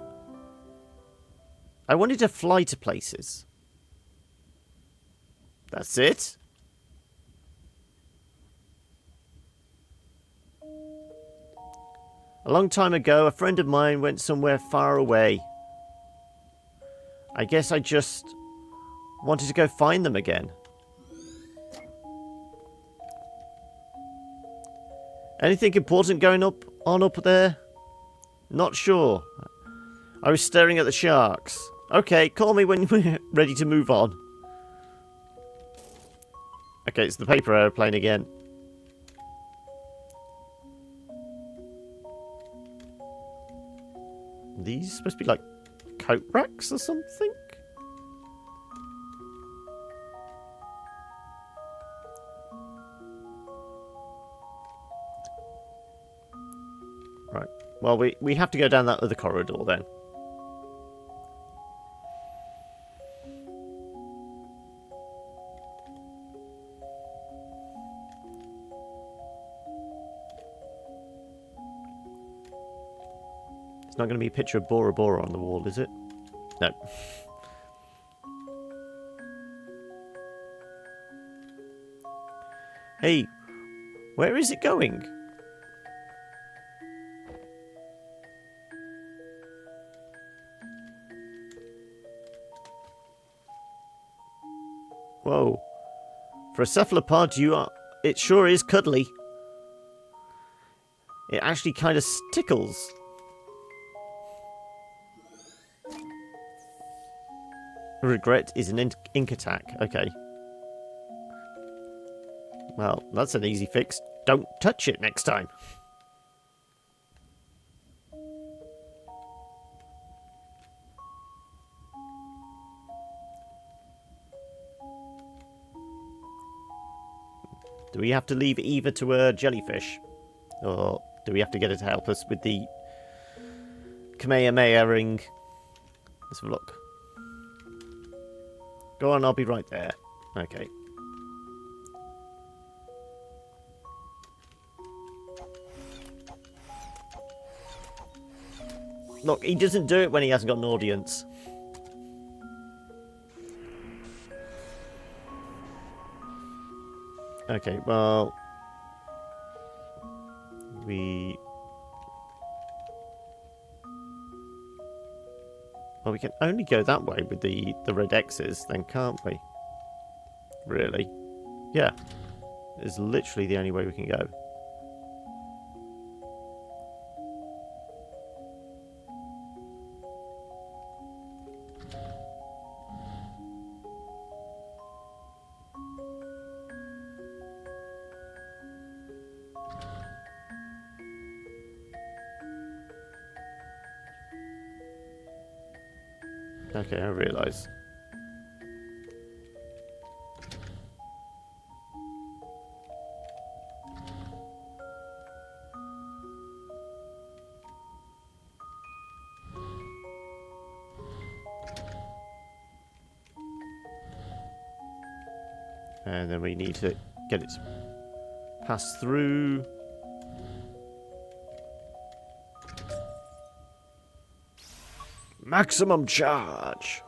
wanted to fly to places. That's it. A long time ago, a friend of mine went somewhere far away. I guess I just wanted to go find them again. Anything important going on up there? Not sure. I was staring at the sharks. Okay, call me when we're ready to move on. Okay, it's the paper aeroplane again. These supposed to be like coat racks or something? Right. Well, we have to go down that other corridor then. It's not going to be a picture of Bora Bora on the wall, is it? No. Hey, where is it going? Whoa. For a cephalopod, it sure is cuddly. It actually kind of tickles. Regret is an ink attack. Okay. Well, that's an easy fix. Don't touch it next time. Do we have to leave Eva to her jellyfish? Or do we have to get her to help us with the Kamehameha ring? Let's have a look. Go on, I'll be right there. Okay. Look, he doesn't do it when he hasn't got an audience. Okay, well... Well, we can only go that way with the red X's, then, can't we? Really? Yeah. It's literally the only way we can go. Okay, I realise. And then we need to get it to pass through. Maximum charge!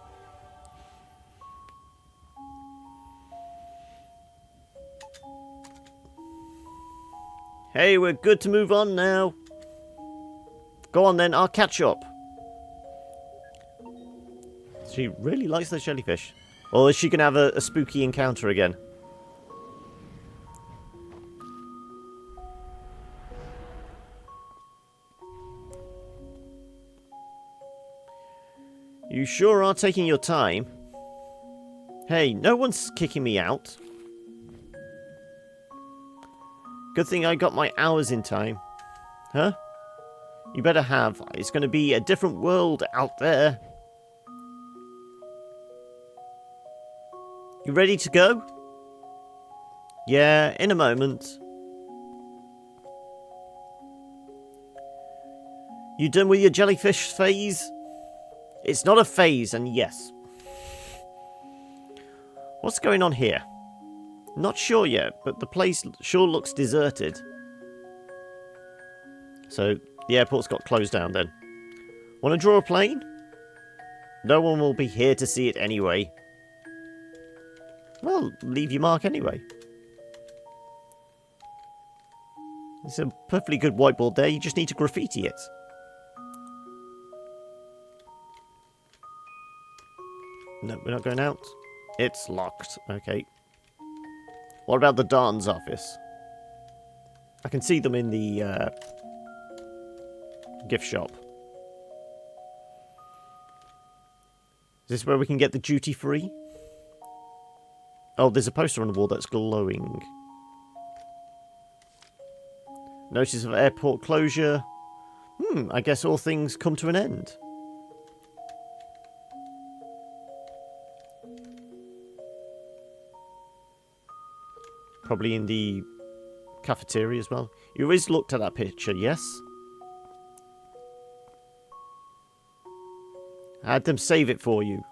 Hey, we're good to move on now. Go on then, I'll catch up. She really likes those jellyfish. Or is she going to have a spooky encounter again? You sure are taking your time. Hey, no one's kicking me out. Good thing I got my hours in time. Huh? You better have. It's going to be a different world out there. You ready to go? Yeah, in a moment. You done with your jellyfish phase? It's not a phase, and yes. What's going on here? Not sure yet, but the place sure looks deserted. So, the airport's got closed down then. Want to draw a plane? No one will be here to see it anyway. Well, leave your mark anyway. It's a perfectly good whiteboard there, you just need to graffiti it. No, we're not going out. It's locked. Okay. What about the Don's office? I can see them in the gift shop. Is this where we can get the duty free? Oh, there's a poster on the wall that's glowing. Notice of airport closure. I guess all things come to an end. Probably in the cafeteria as well. You always looked at that picture, yes? I had them save it for you.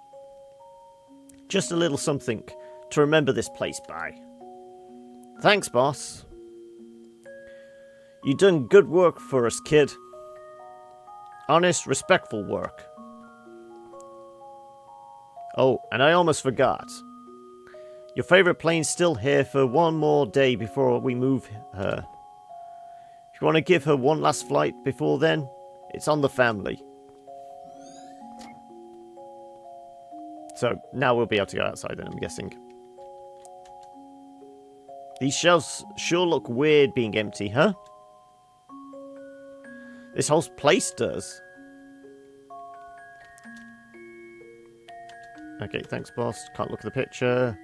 Just a little something to remember this place by. Thanks, boss. You done good work for us, kid. Honest, respectful work. Oh, and I almost forgot. Your favourite plane's still here for one more day before we move her. If you want to give her one last flight before then, it's on the family. So, now we'll be able to go outside then, I'm guessing. These shelves sure look weird being empty, huh? This whole place does. Okay, thanks, boss. Can't look at the picture.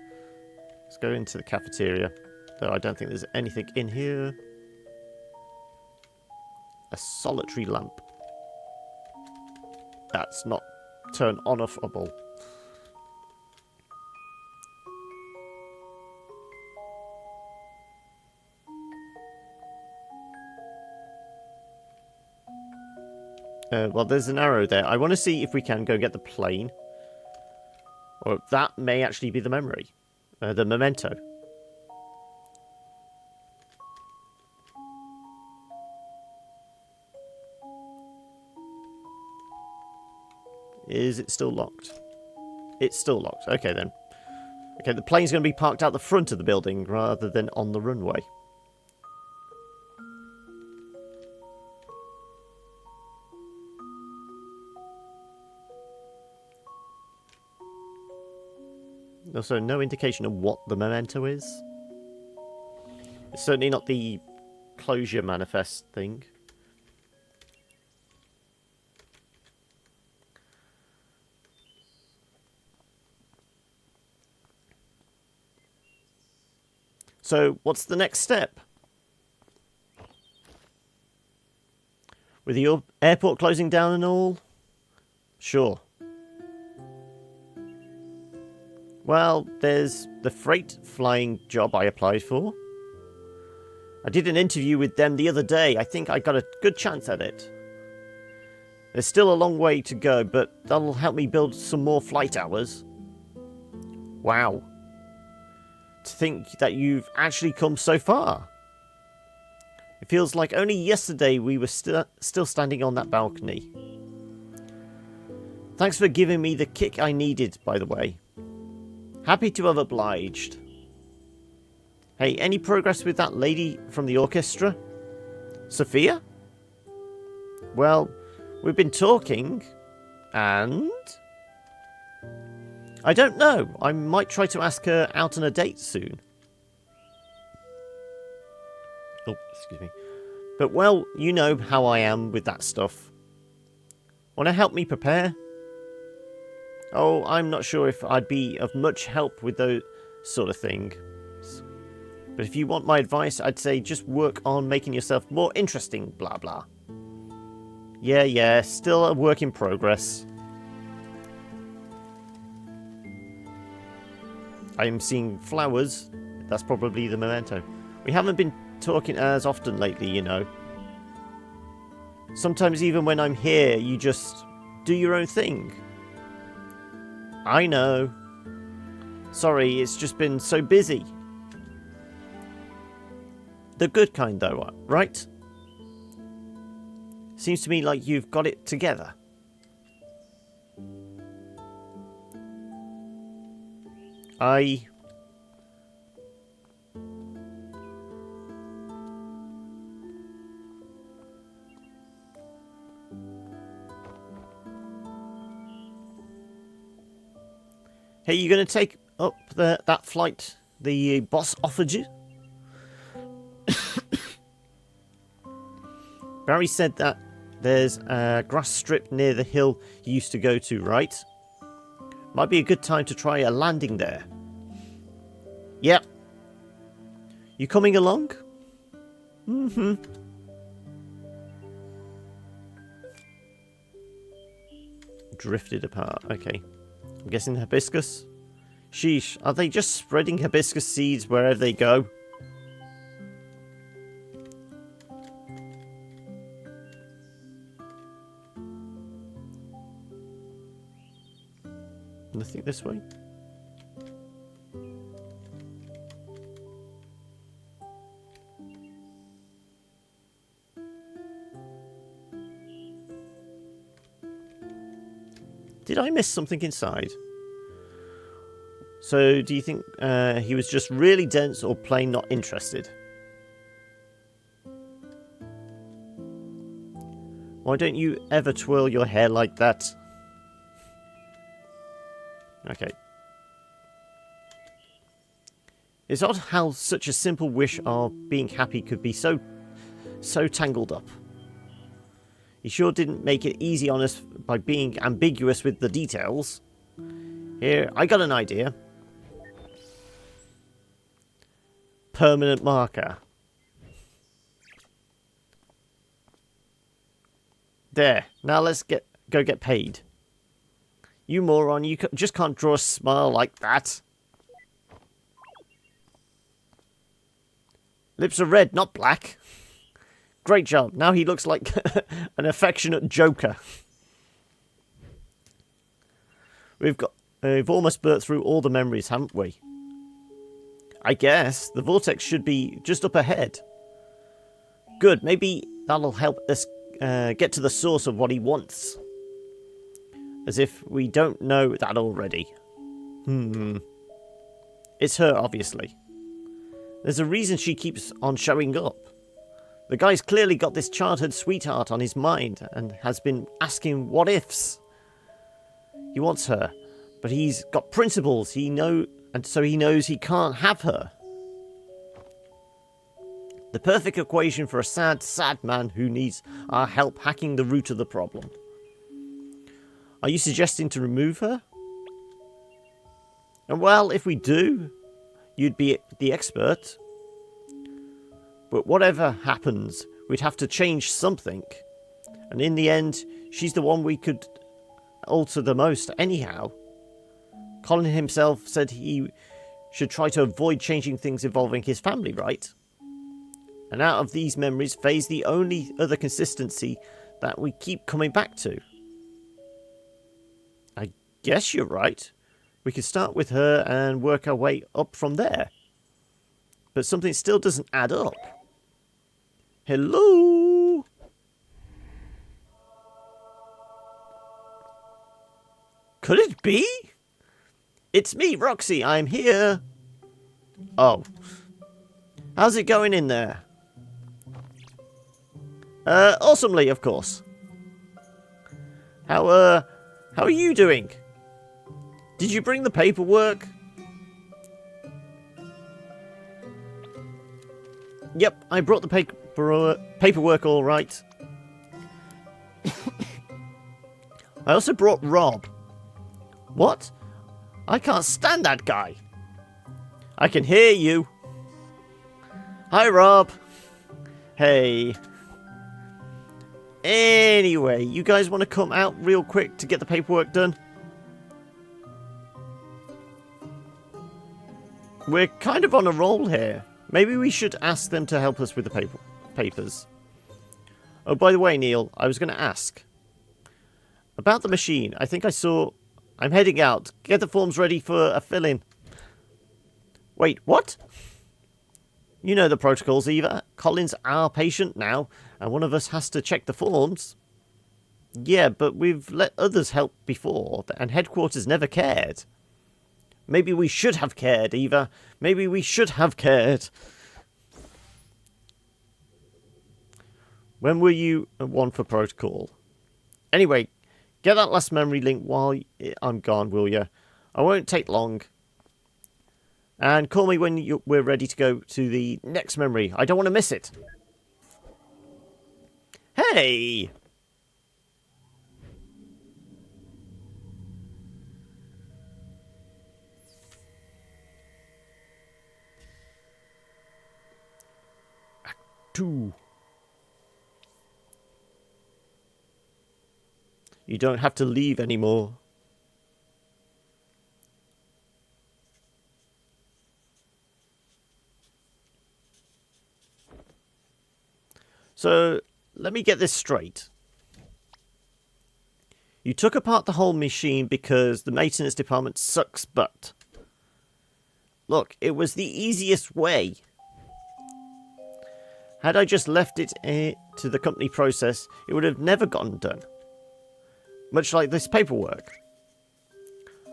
Let's go into the cafeteria. Though I don't think there's anything in here. A solitary lamp. That's not turn on-offable. Well, there's an arrow there. I want to see if we can go get the plane. Or that may actually be the memory. The memento. Is it still locked? It's still locked. Okay, then. Okay, the plane's going to be parked out the front of the building rather than on the runway. Also, no indication of what the memento is. It's certainly not the closure manifest thing. So, what's the next step? With the airport closing down and all? Sure. Well, there's the freight flying job I applied for. I did an interview with them the other day. I think I got a good chance at it. There's still a long way to go, but that'll help me build some more flight hours. Wow. To think that you've actually come so far. It feels like only yesterday we were still standing on that balcony. Thanks for giving me the kick I needed, by the way. Happy to have obliged. Hey, any progress with that lady from the orchestra? Sophia? Well, we've been talking, and... I don't know. I might try to ask her out on a date soon. Oh, excuse me. But, well, you know how I am with that stuff. Want to help me prepare? Oh, I'm not sure if I'd be of much help with those sort of thing. But if you want my advice, I'd say just work on making yourself more interesting, blah blah. Yeah, still a work in progress. I'm seeing flowers. That's probably the memento. We haven't been talking as often lately, you know. Sometimes even when I'm here, you just do your own thing. I know. Sorry, it's just been so busy. The good kind though, right? Seems to me like you've got it together. Hey, you going to take up that flight the boss offered you? Barry said that there's a grass strip near the hill you used to go to, right? Might be a good time to try a landing there. Yep. You coming along? Mm-hmm. Drifted apart. Okay. I'm guessing hibiscus? Sheesh. Are they just spreading hibiscus seeds wherever they go? Nothing this way? Did I miss something inside? So, do you think he was just really dense or plain not interested? Why don't you ever twirl your hair like that? Okay. It's odd how such a simple wish of being happy could be so tangled up. He sure didn't make it easy on us by being ambiguous with the details. Here, I got an idea. Permanent marker. There. Now let's go get paid. You moron, you just can't draw a smile like that. Lips are red, not black. Great job. Now he looks like an affectionate joker. We've almost burnt through all the memories, haven't we? I guess. The vortex should be just up ahead. Good. Maybe that'll help us get to the source of what he wants. As if we don't know that already. It's her, obviously. There's a reason she keeps on showing up. The guy's clearly got this childhood sweetheart on his mind and has been asking what ifs. He wants her, but he's got principles and so he knows he can't have her. The perfect equation for a sad, sad man who needs our help hacking the root of the problem. Are you suggesting to remove her? And well, if we do, you'd be the expert. But whatever happens, we'd have to change something. And in the end, she's the one we could alter the most anyhow. Colin himself said he should try to avoid changing things involving his family, right? And out of these memories, Faye's the only other consistency that we keep coming back to. I guess you're right. We could start with her and work our way up from there. But something still doesn't add up. Hello? Could it be? It's me, Roxy. I'm here. Oh. How's it going in there? Awesomely, of course. How are you doing? Did you bring the paperwork? Yep, I brought the paperwork all right. I also brought Rob. What? I can't stand that guy. I can hear you. Hi, Rob. Hey. Anyway, you guys want to come out real quick to get the paperwork done? We're kind of on a roll here. Maybe we should ask them to help us with the papers. Oh, by the way, Neil, I was going to ask. About the machine, I think I saw... I'm heading out. Get the forms ready for a fill-in. Wait, what? You know the protocols, Eva. Colin's our patient now, and one of us has to check the forms. Yeah, but we've let others help before, and headquarters never cared. Maybe we should have cared, Eva. Maybe we should have cared. When were you one for protocol? Anyway, get that last memory link while I'm gone, will you? I won't take long. And call me when we're ready to go to the next memory. I don't want to miss it. Hey! Act 2. You don't have to leave anymore. So, let me get this straight. You took apart the whole machine because the maintenance department sucks butt. Look, it was the easiest way. Had I just left it to the company process, it would have never gotten done. Much like this paperwork.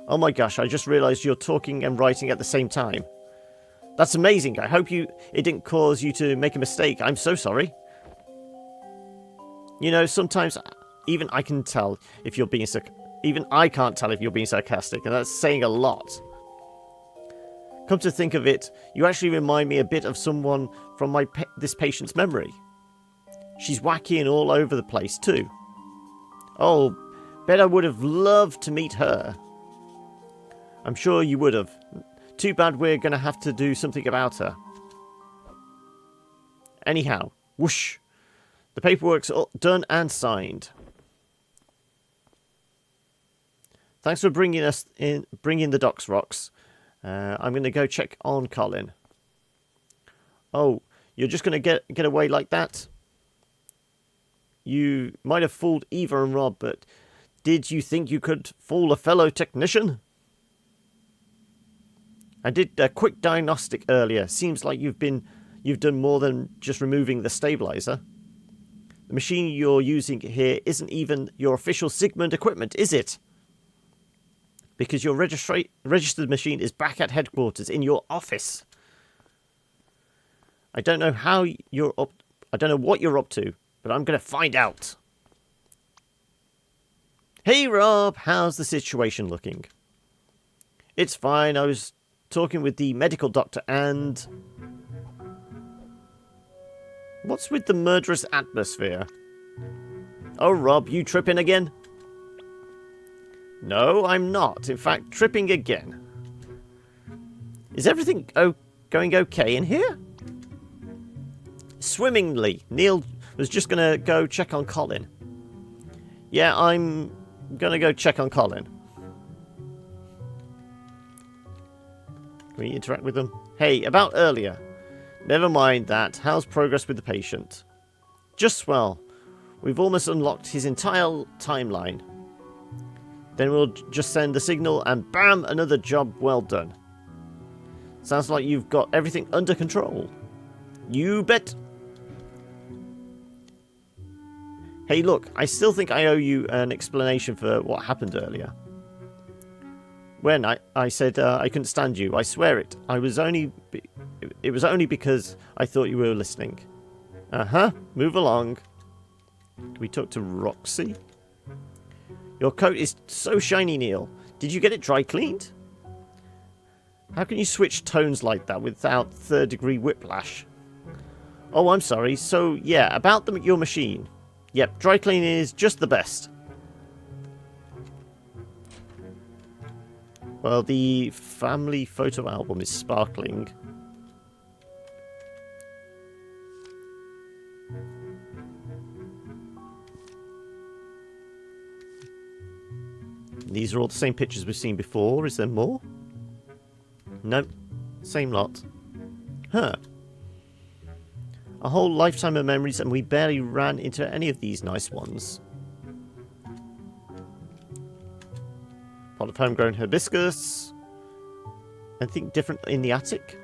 Oh my gosh, I just realised you're talking and writing at the same time. That's amazing. I hope it didn't cause you to make a mistake. I'm so sorry. You know, sometimes even I can tell if you're being even I can't tell if you're being sarcastic, and that's saying a lot. Come to think of it, you actually remind me a bit of someone from this patient's memory. She's wacky and all over the place too. Oh, bet I would have loved to meet her. I'm sure you would have. Too bad we're going to have to do something about her. Anyhow, whoosh. The paperwork's all done and signed. Thanks for bringing the docs, Rox. I'm going to go check on Colin. Oh, you're just going to get away like that? You might have fooled Eva and Rob, but did you think you could fool a fellow technician? I did a quick diagnostic earlier. Seems like you've done more than just removing the stabilizer. The machine you're using here isn't even your official Sigmund equipment, is it? because your registered machine is back at headquarters in your office. I don't know how you're up. I don't know what you're up to, but I'm going to find out. Hey, Rob, how's the situation looking? It's fine. I was talking with the medical doctor and... What's with the murderous atmosphere? Oh, Rob, you tripping again? No, I'm not. In fact, tripping again. Is everything going okay in here? Swimmingly. Neil was just going to go check on Colin. Yeah, I'm going to go check on Colin. Can we interact with them? Hey, about earlier. Never mind that. How's progress with the patient? Just swell. We've almost unlocked his entire timeline. Then we'll just send the signal and bam, another job well done. Sounds like you've got everything under control. You bet. Hey, look, I still think I owe you an explanation for what happened earlier. When I said I couldn't stand you, I swear it. It was only because I thought you were listening. Uh-huh, move along. Can we talk to Roxy? Your coat is so shiny, Neil. Did you get it dry cleaned? How can you switch tones like that without third-degree whiplash? Oh, I'm sorry. So, yeah, about your machine. Yep, dry cleaning is just the best. Well, the family photo album is sparkling. These are all the same pictures we've seen before. Is there more? Nope. Same lot. Huh. A whole lifetime of memories and we barely ran into any of these nice ones. Pot of homegrown hibiscus. Anything different in the attic?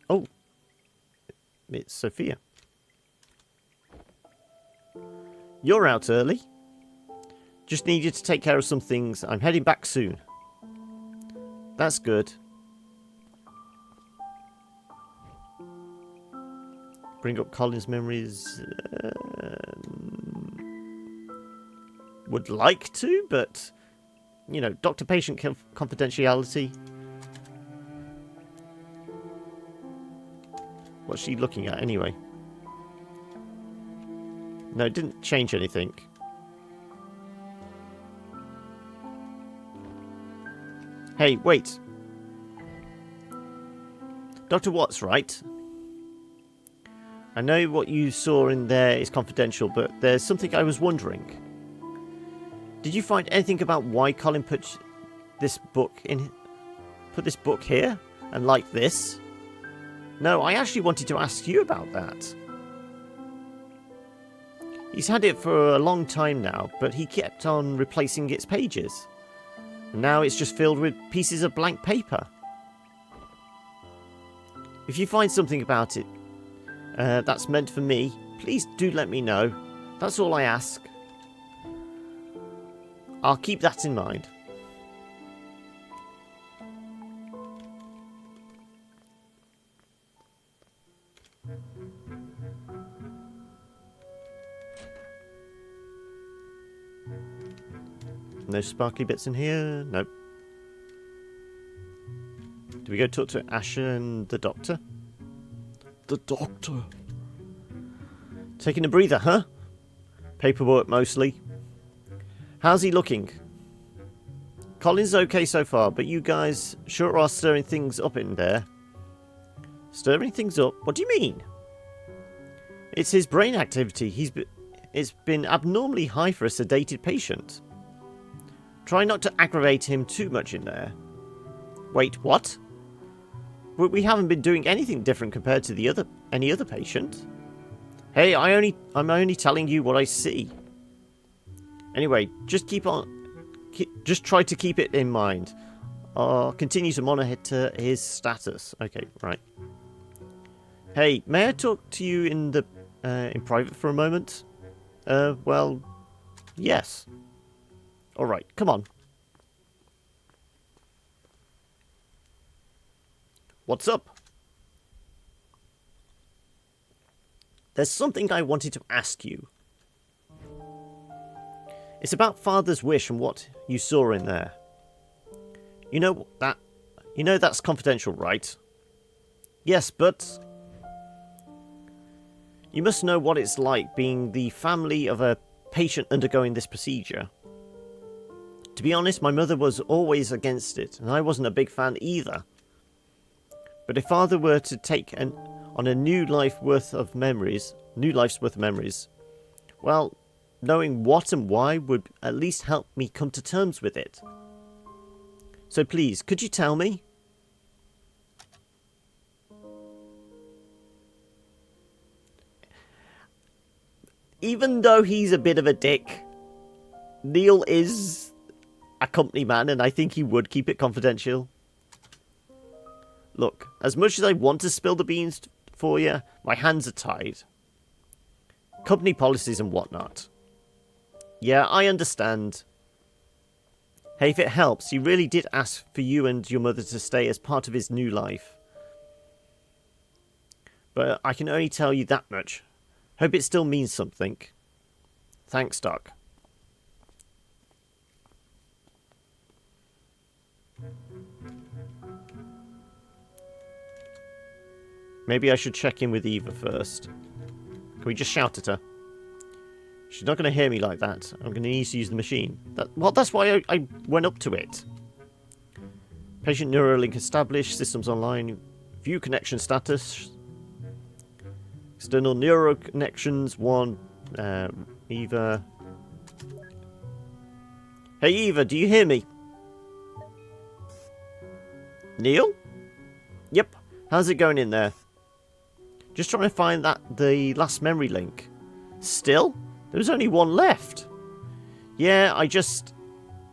Oh. It's Sophia. You're out early. Just needed to take care of some things. I'm heading back soon. That's good. Bring up Colin's memories. Would like to, but... You know, doctor-patient confidentiality. What's she looking at anyway? No, it didn't change anything. Hey, wait. Dr. Watts, right? I know what you saw in there is confidential, but there's something I was wondering. Did you find anything about why Colin put this book here and like this? No, I actually wanted to ask you about that. He's had it for a long time now, but he kept on replacing its pages. And now it's just filled with pieces of blank paper. If you find something about it that's meant for me, please do let me know. That's all I ask. I'll keep that in mind. No sparkly bits in here? Nope. Do we go talk to Asher and the doctor? The doctor. Taking a breather, huh? Paperwork mostly. How's he looking? Colin's okay so far, but you guys sure are stirring things up in there. Stirring things up? What do you mean? It's his brain activity. It's been abnormally high for a sedated patient. Try not to aggravate him too much in there. Wait, what? We haven't been doing anything different compared to any other patient. Hey, I'm only telling you what I see. Anyway, just just try to keep it in mind. Continue to monitor his status. Okay, right. Hey, may I talk to you in private for a moment? Well, Yes. Alright, come on. What's up? There's something I wanted to ask you. It's about Father's wish and what you saw in there. You know that's confidential, right? Yes, but you must know what it's like being the family of a patient undergoing this procedure. To be honest, my mother was always against it, and I wasn't a big fan either. But if Father were to take on a new life's worth of memories, well, knowing what and why would at least help me come to terms with it. So please, could you tell me? Even though he's a bit of a dick, Neil is a company man, and I think he would keep it confidential. Look, as much as I want to spill the beans for you, my hands are tied. Company policies and whatnot. Yeah, I understand. Hey, if it helps, he really did ask for you and your mother to stay as part of his new life. But I can only tell you that much. Hope it still means something. Thanks, Doc. Maybe I should check in with Eva first. Can we just shout at her? She's not going to hear me like that. I'm going to need to use the machine. That's why I went up to it. Patient Neuralink established. Systems online. View connection status. External neuro connections. 1. Eva. Hey Eva, do you hear me? Neil? Yep. How's it going in there? Just trying to find the last memory link. Still? There was only one left. Yeah, I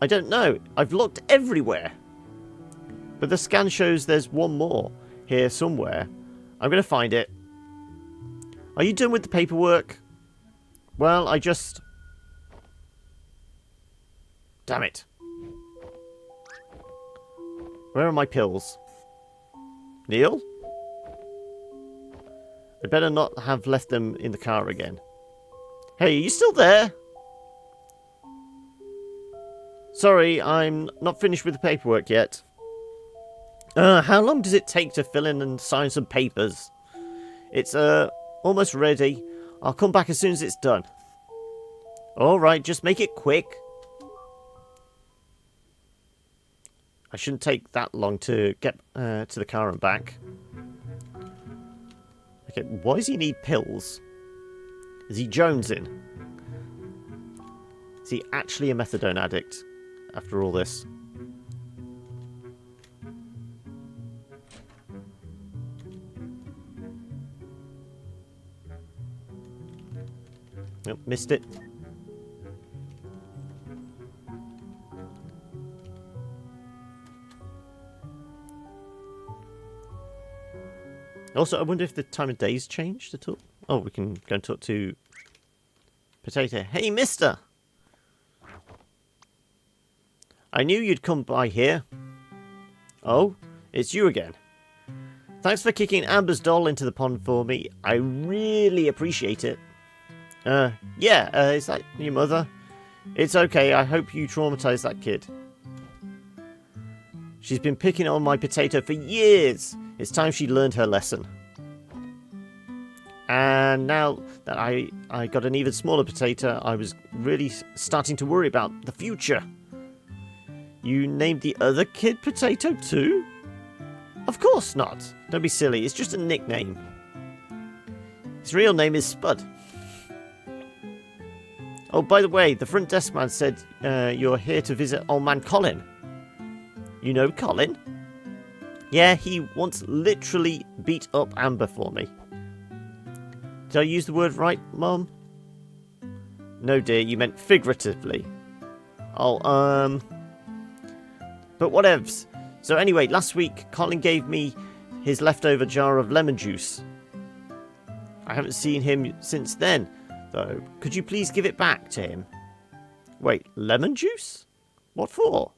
don't know. I've looked everywhere. But the scan shows there's one more here somewhere. I'm going to find it. Are you done with the paperwork? Well, damn it. Where are my pills? Neil? I better not have left them in the car again. Hey, are you still there? Sorry, I'm not finished with the paperwork yet. How long does it take to fill in and sign some papers? It's, almost ready. I'll come back as soon as it's done. Alright, just make it quick. I shouldn't take that long to get to the car and back. Okay, why does he need pills? Is he jonesing? Is he actually a methadone addict after all this? Nope, missed it. Also, I wonder if the time of day's changed at all. Oh, we can go and talk to Potato. Hey, mister! I knew you'd come by here. Oh, it's you again. Thanks for kicking Amber's doll into the pond for me. I really appreciate it. Yeah, is that your mother? It's okay, I hope you traumatized that kid. She's been picking on my potato for years. It's time she learned her lesson. And now that I got an even smaller potato, I was really starting to worry about the future. You named the other kid Potato too? Of course not. Don't be silly, it's just a nickname. His real name is Spud. Oh, by the way, the front desk man said you're here to visit old man Colin. You know Colin? Yeah, he once literally beat up Amber for me. Did I use the word right, Mum? No, dear, you meant figuratively. Oh, but whatevs. So anyway, last week, Colin gave me his leftover jar of lemon juice. I haven't seen him since then, though. Could you please give it back to him? Wait, lemon juice? What for?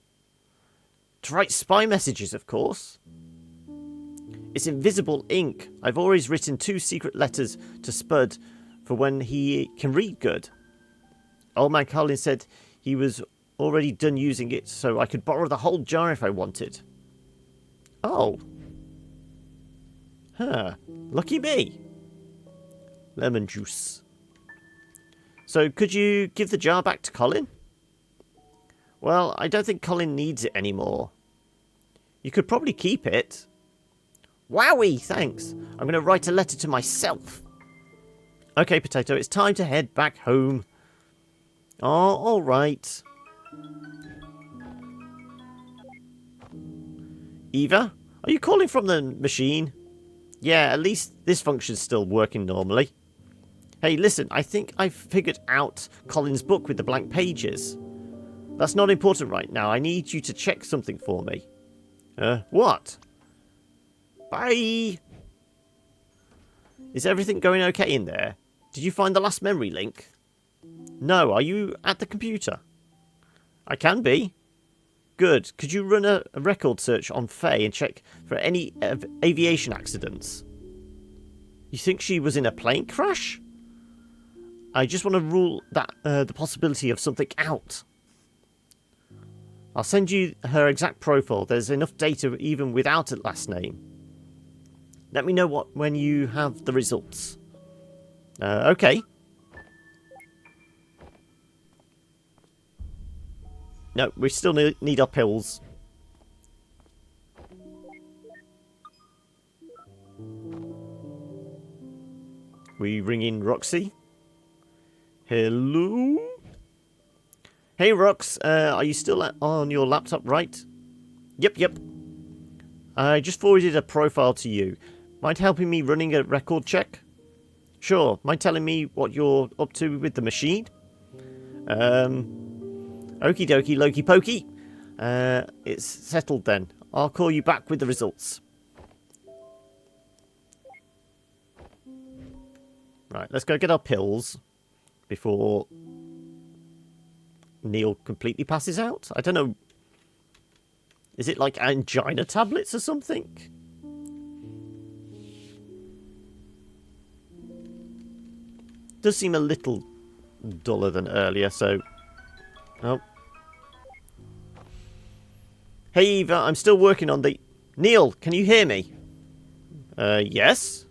To write spy messages, of course. It's invisible ink. I've always written 2 secret letters to Spud for when he can read good. Old man Colin said he was already done using it, so I could borrow the whole jar if I wanted. Oh. Huh. Lucky me. Lemon juice. So could you give the jar back to Colin? Well, I don't think Colin needs it anymore. You could probably keep it. Wowie, thanks. I'm going to write a letter to myself. Okay, Potato, it's time to head back home. Oh, all right. Eva, are you calling from the machine? Yeah, at least this function's still working normally. Hey, listen, I think I've figured out Colin's book with the blank pages. That's not important right now. I need you to check something for me. What? Bye! Is everything going okay in there? Did you find the last memory link? No, are you at the computer? I can be. Good. Could you run a record search on Faye and check for any aviation accidents? You think she was in a plane crash? I just want to rule that the possibility of something out. I'll send you her exact profile. There's enough data even without a last name. Let me know when you have the results. Okay. No, we still need our pills. We ring in Roxy. Hello? Hey, Rox. Are you still on your laptop, right? Yep. I just forwarded a profile to you. Mind helping me running a record check? Sure. Mind telling me what you're up to with the machine? Okie dokie, Loki pokey. It's settled then. I'll call you back with the results. Right, let's go get our pills before Neil completely passes out. I don't know. Is it like angina tablets or something? Does seem a little duller than earlier, so... Oh. Hey, Eva, I'm still working on the... Neil, can you hear me? Yes?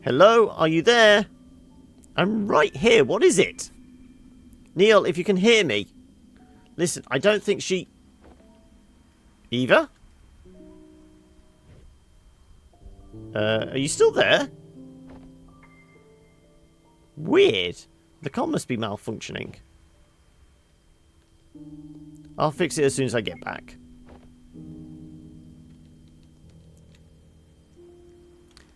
Hello, are you there? I'm right here, what is it? Neil, if you can hear me. Listen, I don't think she... Eva? Are you still there? Weird. The comm must be malfunctioning. I'll fix it as soon as I get back.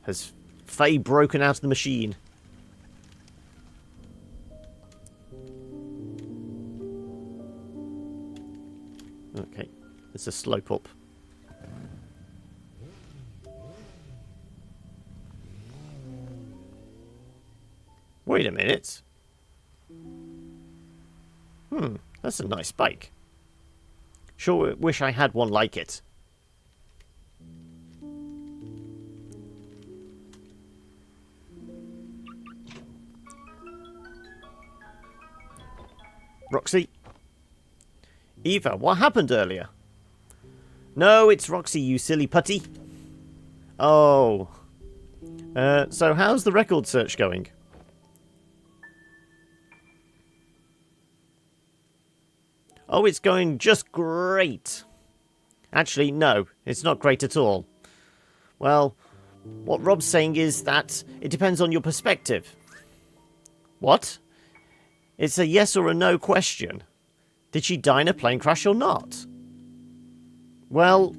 Has Faye broken out of the machine? Okay, it's a slope up. Wait a minute. That's a nice bike. Sure wish I had one like it. Roxy? Eva, what happened earlier? No, it's Roxy, you silly putty. Oh. So how's the record search going? Oh, it's going just great. Actually, no, it's not great at all. Well, what Rob's saying is that it depends on your perspective. What? It's a yes or a no question. Did she die in a plane crash or not? Well...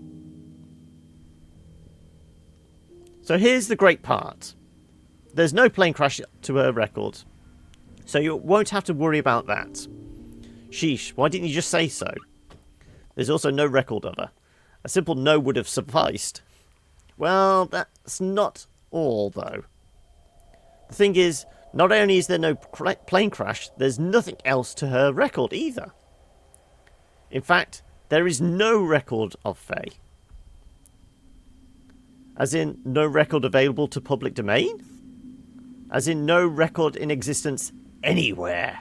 So here's the great part. There's no plane crash to her record. So you won't have to worry about that. Sheesh, why didn't you just say so? There's also no record of her. A simple no would have sufficed. Well, that's not all, though. The thing is, Not only is there no plane crash, there's nothing else to her record either. In fact, there is no record of Faye. As in, no record available to public domain? As in, no record in existence anywhere.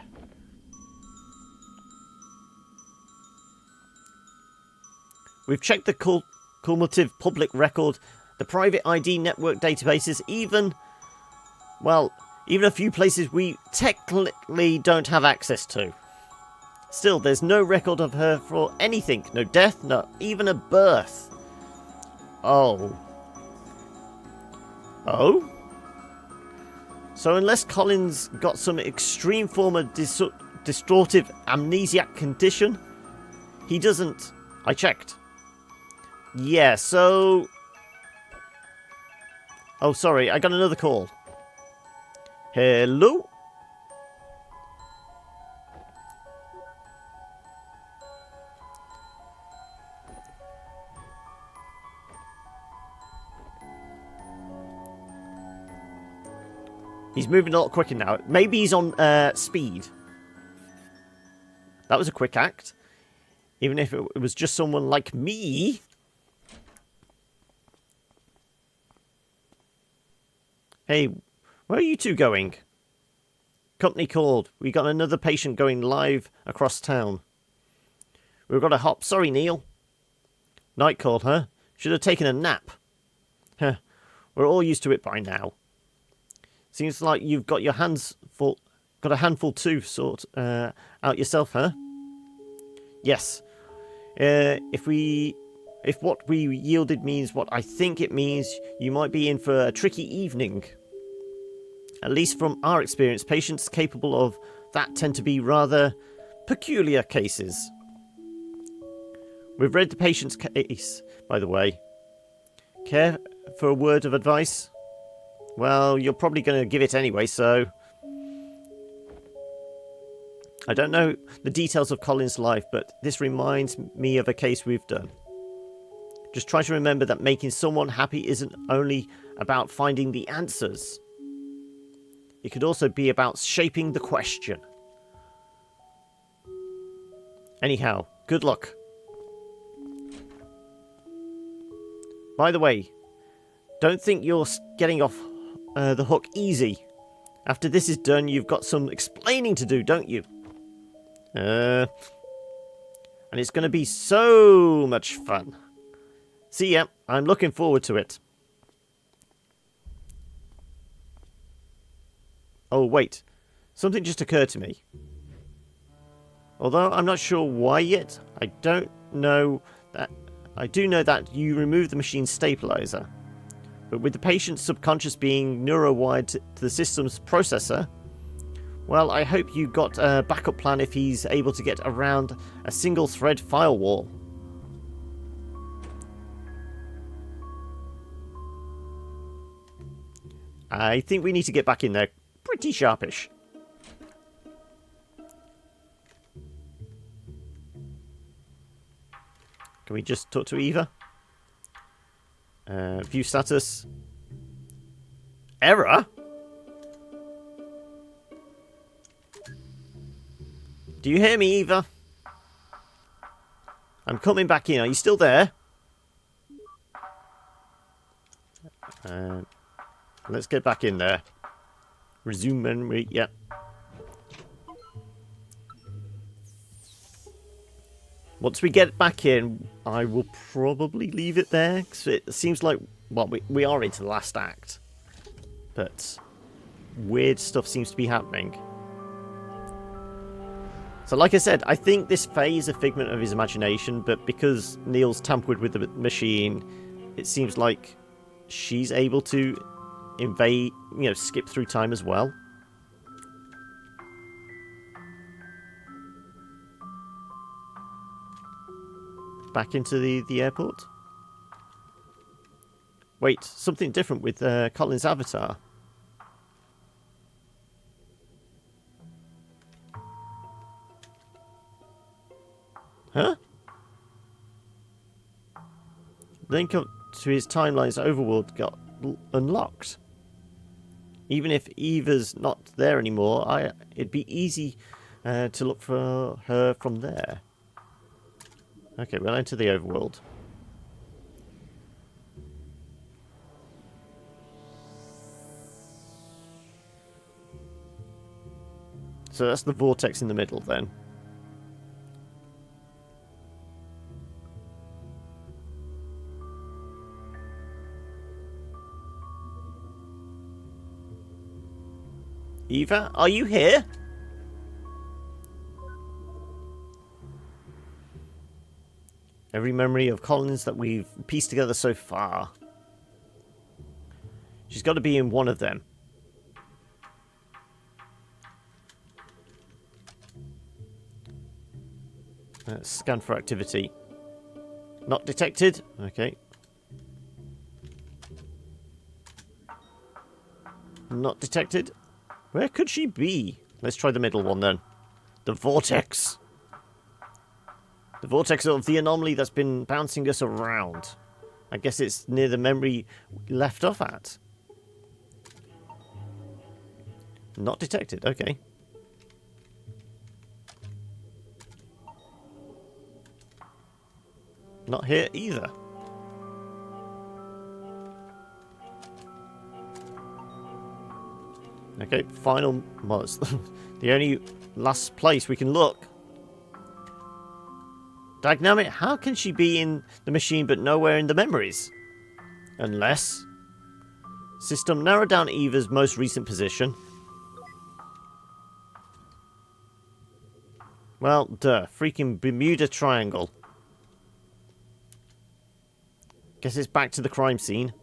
We've checked the cumulative public record, the private ID network databases, even a few places we technically don't have access to. Still, there's no record of her for anything. No death, not even a birth. Oh? So unless Colin's got some extreme form of distortive amnesiac condition, he doesn't... I checked. Yeah, so... Oh, sorry, I got another call. Hello? He's moving a lot quicker now. Maybe he's on speed. That was a quick act. Even if it was just someone like me. Hey, where are you two going? Company called. We got another patient going live across town. We've got to hop. Sorry, Neil. Night call, huh? Should have taken a nap. Huh. We're all used to it by now. Seems like you've got your hands full. Got a handful to sort out yourself, huh? Yes. If what we yielded means what I think it means, you might be in for a tricky evening. At least from our experience, patients capable of that tend to be rather peculiar cases. We've read the patient's case, by the way. Care for a word of advice? Well, you're probably going to give it anyway, so... I don't know the details of Colin's life, but this reminds me of a case we've done. Just try to remember that making someone happy isn't only about finding the answers. It could also be about shaping the question. Anyhow, good luck. By the way, don't think you're getting off the hook easy. After this is done, you've got some explaining to do, don't you? And it's going to be so much fun. See ya. I'm looking forward to it. Oh, wait. Something just occurred to me. Although I'm not sure why yet, I do know that you removed the machine's stabilizer. But with the patient's subconscious being neurowired to the system's processor, well, I hope you got a backup plan if he's able to get around a single thread firewall. I think we need to get back in there pretty sharpish. Can we just talk to Eva? View status. Error? Do you hear me, Eva? I'm coming back in. Are you still there? Let's get back in there. Resume memory. Yep. Once we get back in, I will probably leave it there. Because it seems like, well, we are into the last act. But weird stuff seems to be happening. So like I said, I think this Faye is a figment of his imagination. But because Neil's tampered with the machine, it seems like she's able to invade, skip through time as well. Back into the airport. Wait, something different with Colin's avatar. Huh? Link up to his timeline's overworld got unlocked. Even if Eva's not there anymore, it'd be easy to look for her from there. Okay, we'll enter the overworld. So that's the vortex in the middle then. Eva, are you here? Every memory of Colin's that we've pieced together so far. She's got to be in one of them. Scan for activity. Not detected. Okay. Not detected. Where could she be? Let's try the middle one then. The vortex. The vortex of the anomaly that's been bouncing us around. I guess it's near the memory left off at. Not detected. Okay. Not here either. Okay, final was the only last place we can look. Dynamic, how can she be in the machine but nowhere in the memories? Unless... System, narrow down Eva's most recent position. Well, duh. Freaking Bermuda Triangle. Guess it's back to the crime scene.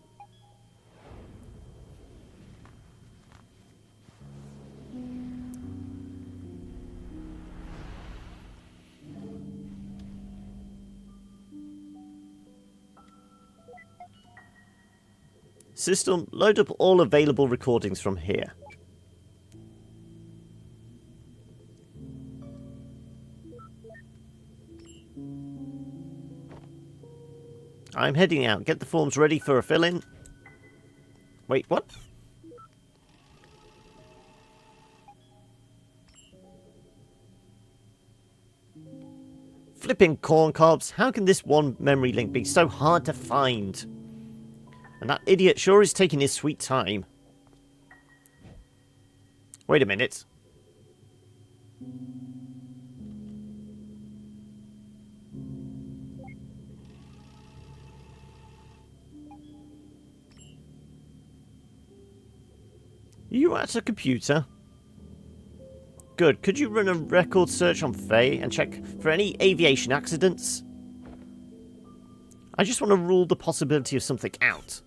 System, load up all available recordings from here. I'm heading out. Get the forms ready for a fill-in. Wait, what? Flipping corn cobs. How can this one memory link be so hard to find? And that idiot sure is taking his sweet time. Wait a minute. You at a computer? Good. Could you run a record search on Faye and check for any aviation accidents? I just want to rule the possibility of something out.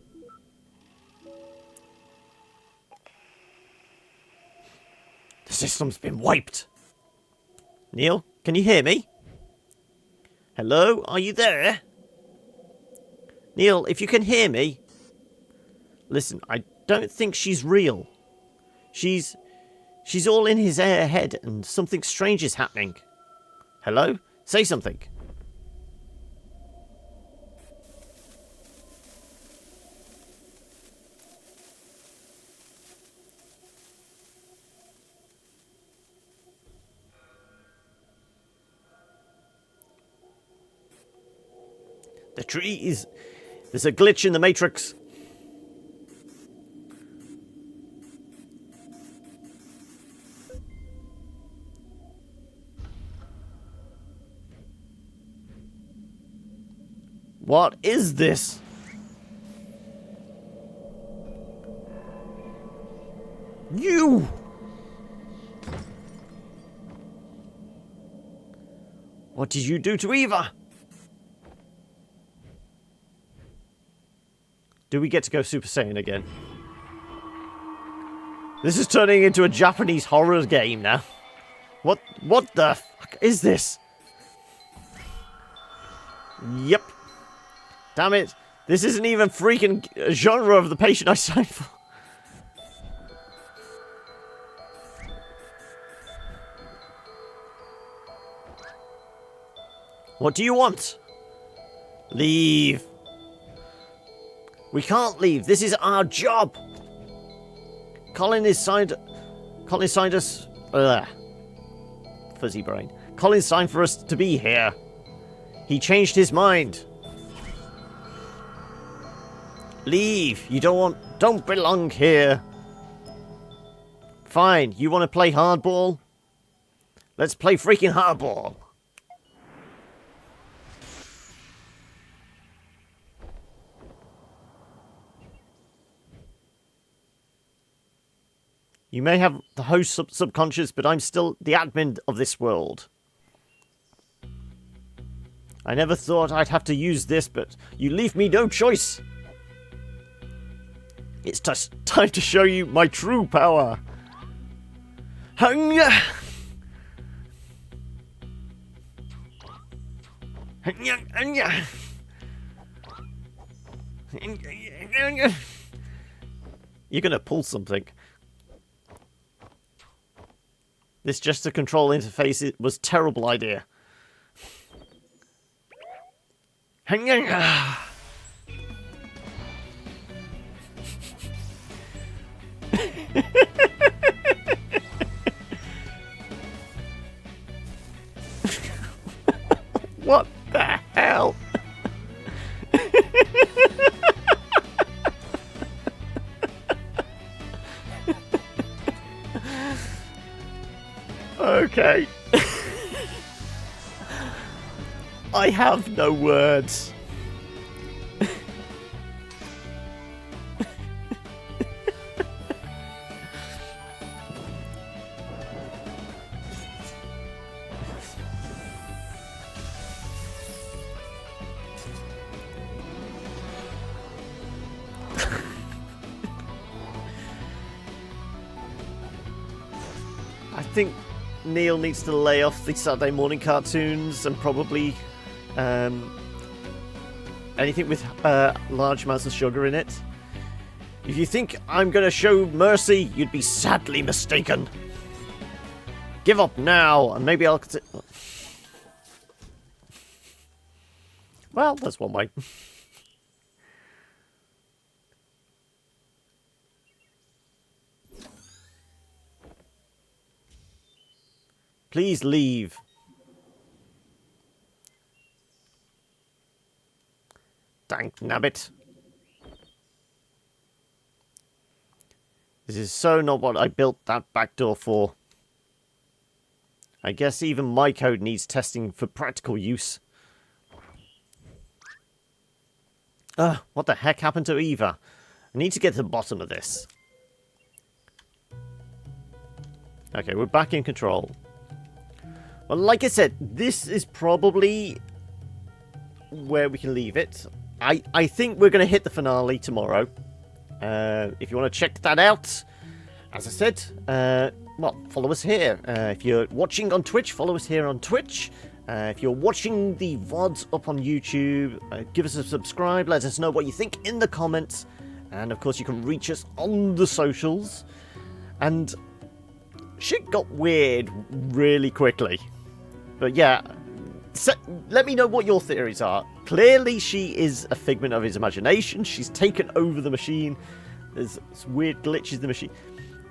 The system's been wiped. Neil, can you hear me? Hello, are you there? Neil, if you can hear me. Listen, I don't think she's real. She's all in his head and something strange is happening. Hello? Say something. The trees. There's a glitch in the Matrix. What is this? You! What did you do to Eva? Do we get to go Super Saiyan again? This is turning into a Japanese horror game now. What the fuck is this? Yep. Damn it. This isn't even freaking genre of the patient I signed for. What do you want? Leave. We can't leave. This is our job. Colin signed us. Fuzzy brain. Colin signed for us to be here. He changed his mind. Leave. You don't belong here. Fine. You want to play hardball? Let's play freaking hardball. You may have the host subconscious, but I'm still the admin of this world. I never thought I'd have to use this, but you leave me no choice. It's time to show you my true power. Hanya! You're gonna pull something. This gesture control interface was a terrible idea. What the hell? Okay. I have no words. I think Neil needs to lay off the Saturday morning cartoons and probably anything with large amounts of sugar in it. If you think I'm going to show mercy, you'd be sadly mistaken. Give up now, and maybe I'll... Well, that's one way. Please leave. Dank nabbit. This is so not what I built that back door for. I guess even my code needs testing for practical use. What the heck happened to Eva? I need to get to the bottom of this. Okay, we're back in control. Well, like I said, this is probably where we can leave it. I think we're going to hit the finale tomorrow. If you want to check that out, as I said, well, follow us here. If you're watching on Twitch, follow us here on Twitch. If you're watching the VODs up on YouTube, give us a subscribe. Let us know what you think in the comments. And, of course, you can reach us on the socials. And shit got weird really quickly. But yeah, let me know what your theories are. Clearly she is a figment of his imagination. She's taken over the machine. There's weird glitches in the machine.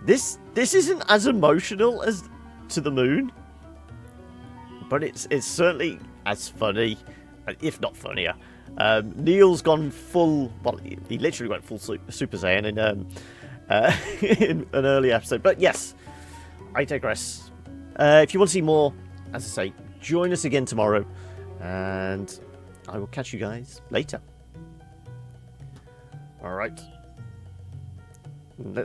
This isn't as emotional as To the Moon. But it's certainly as funny, if not funnier. Neil's gone full... Well, he literally went full Super Saiyan in an early episode. But yes, I digress. If you want to see more, as I say, join us again tomorrow, and I will catch you guys later. Alright. Let's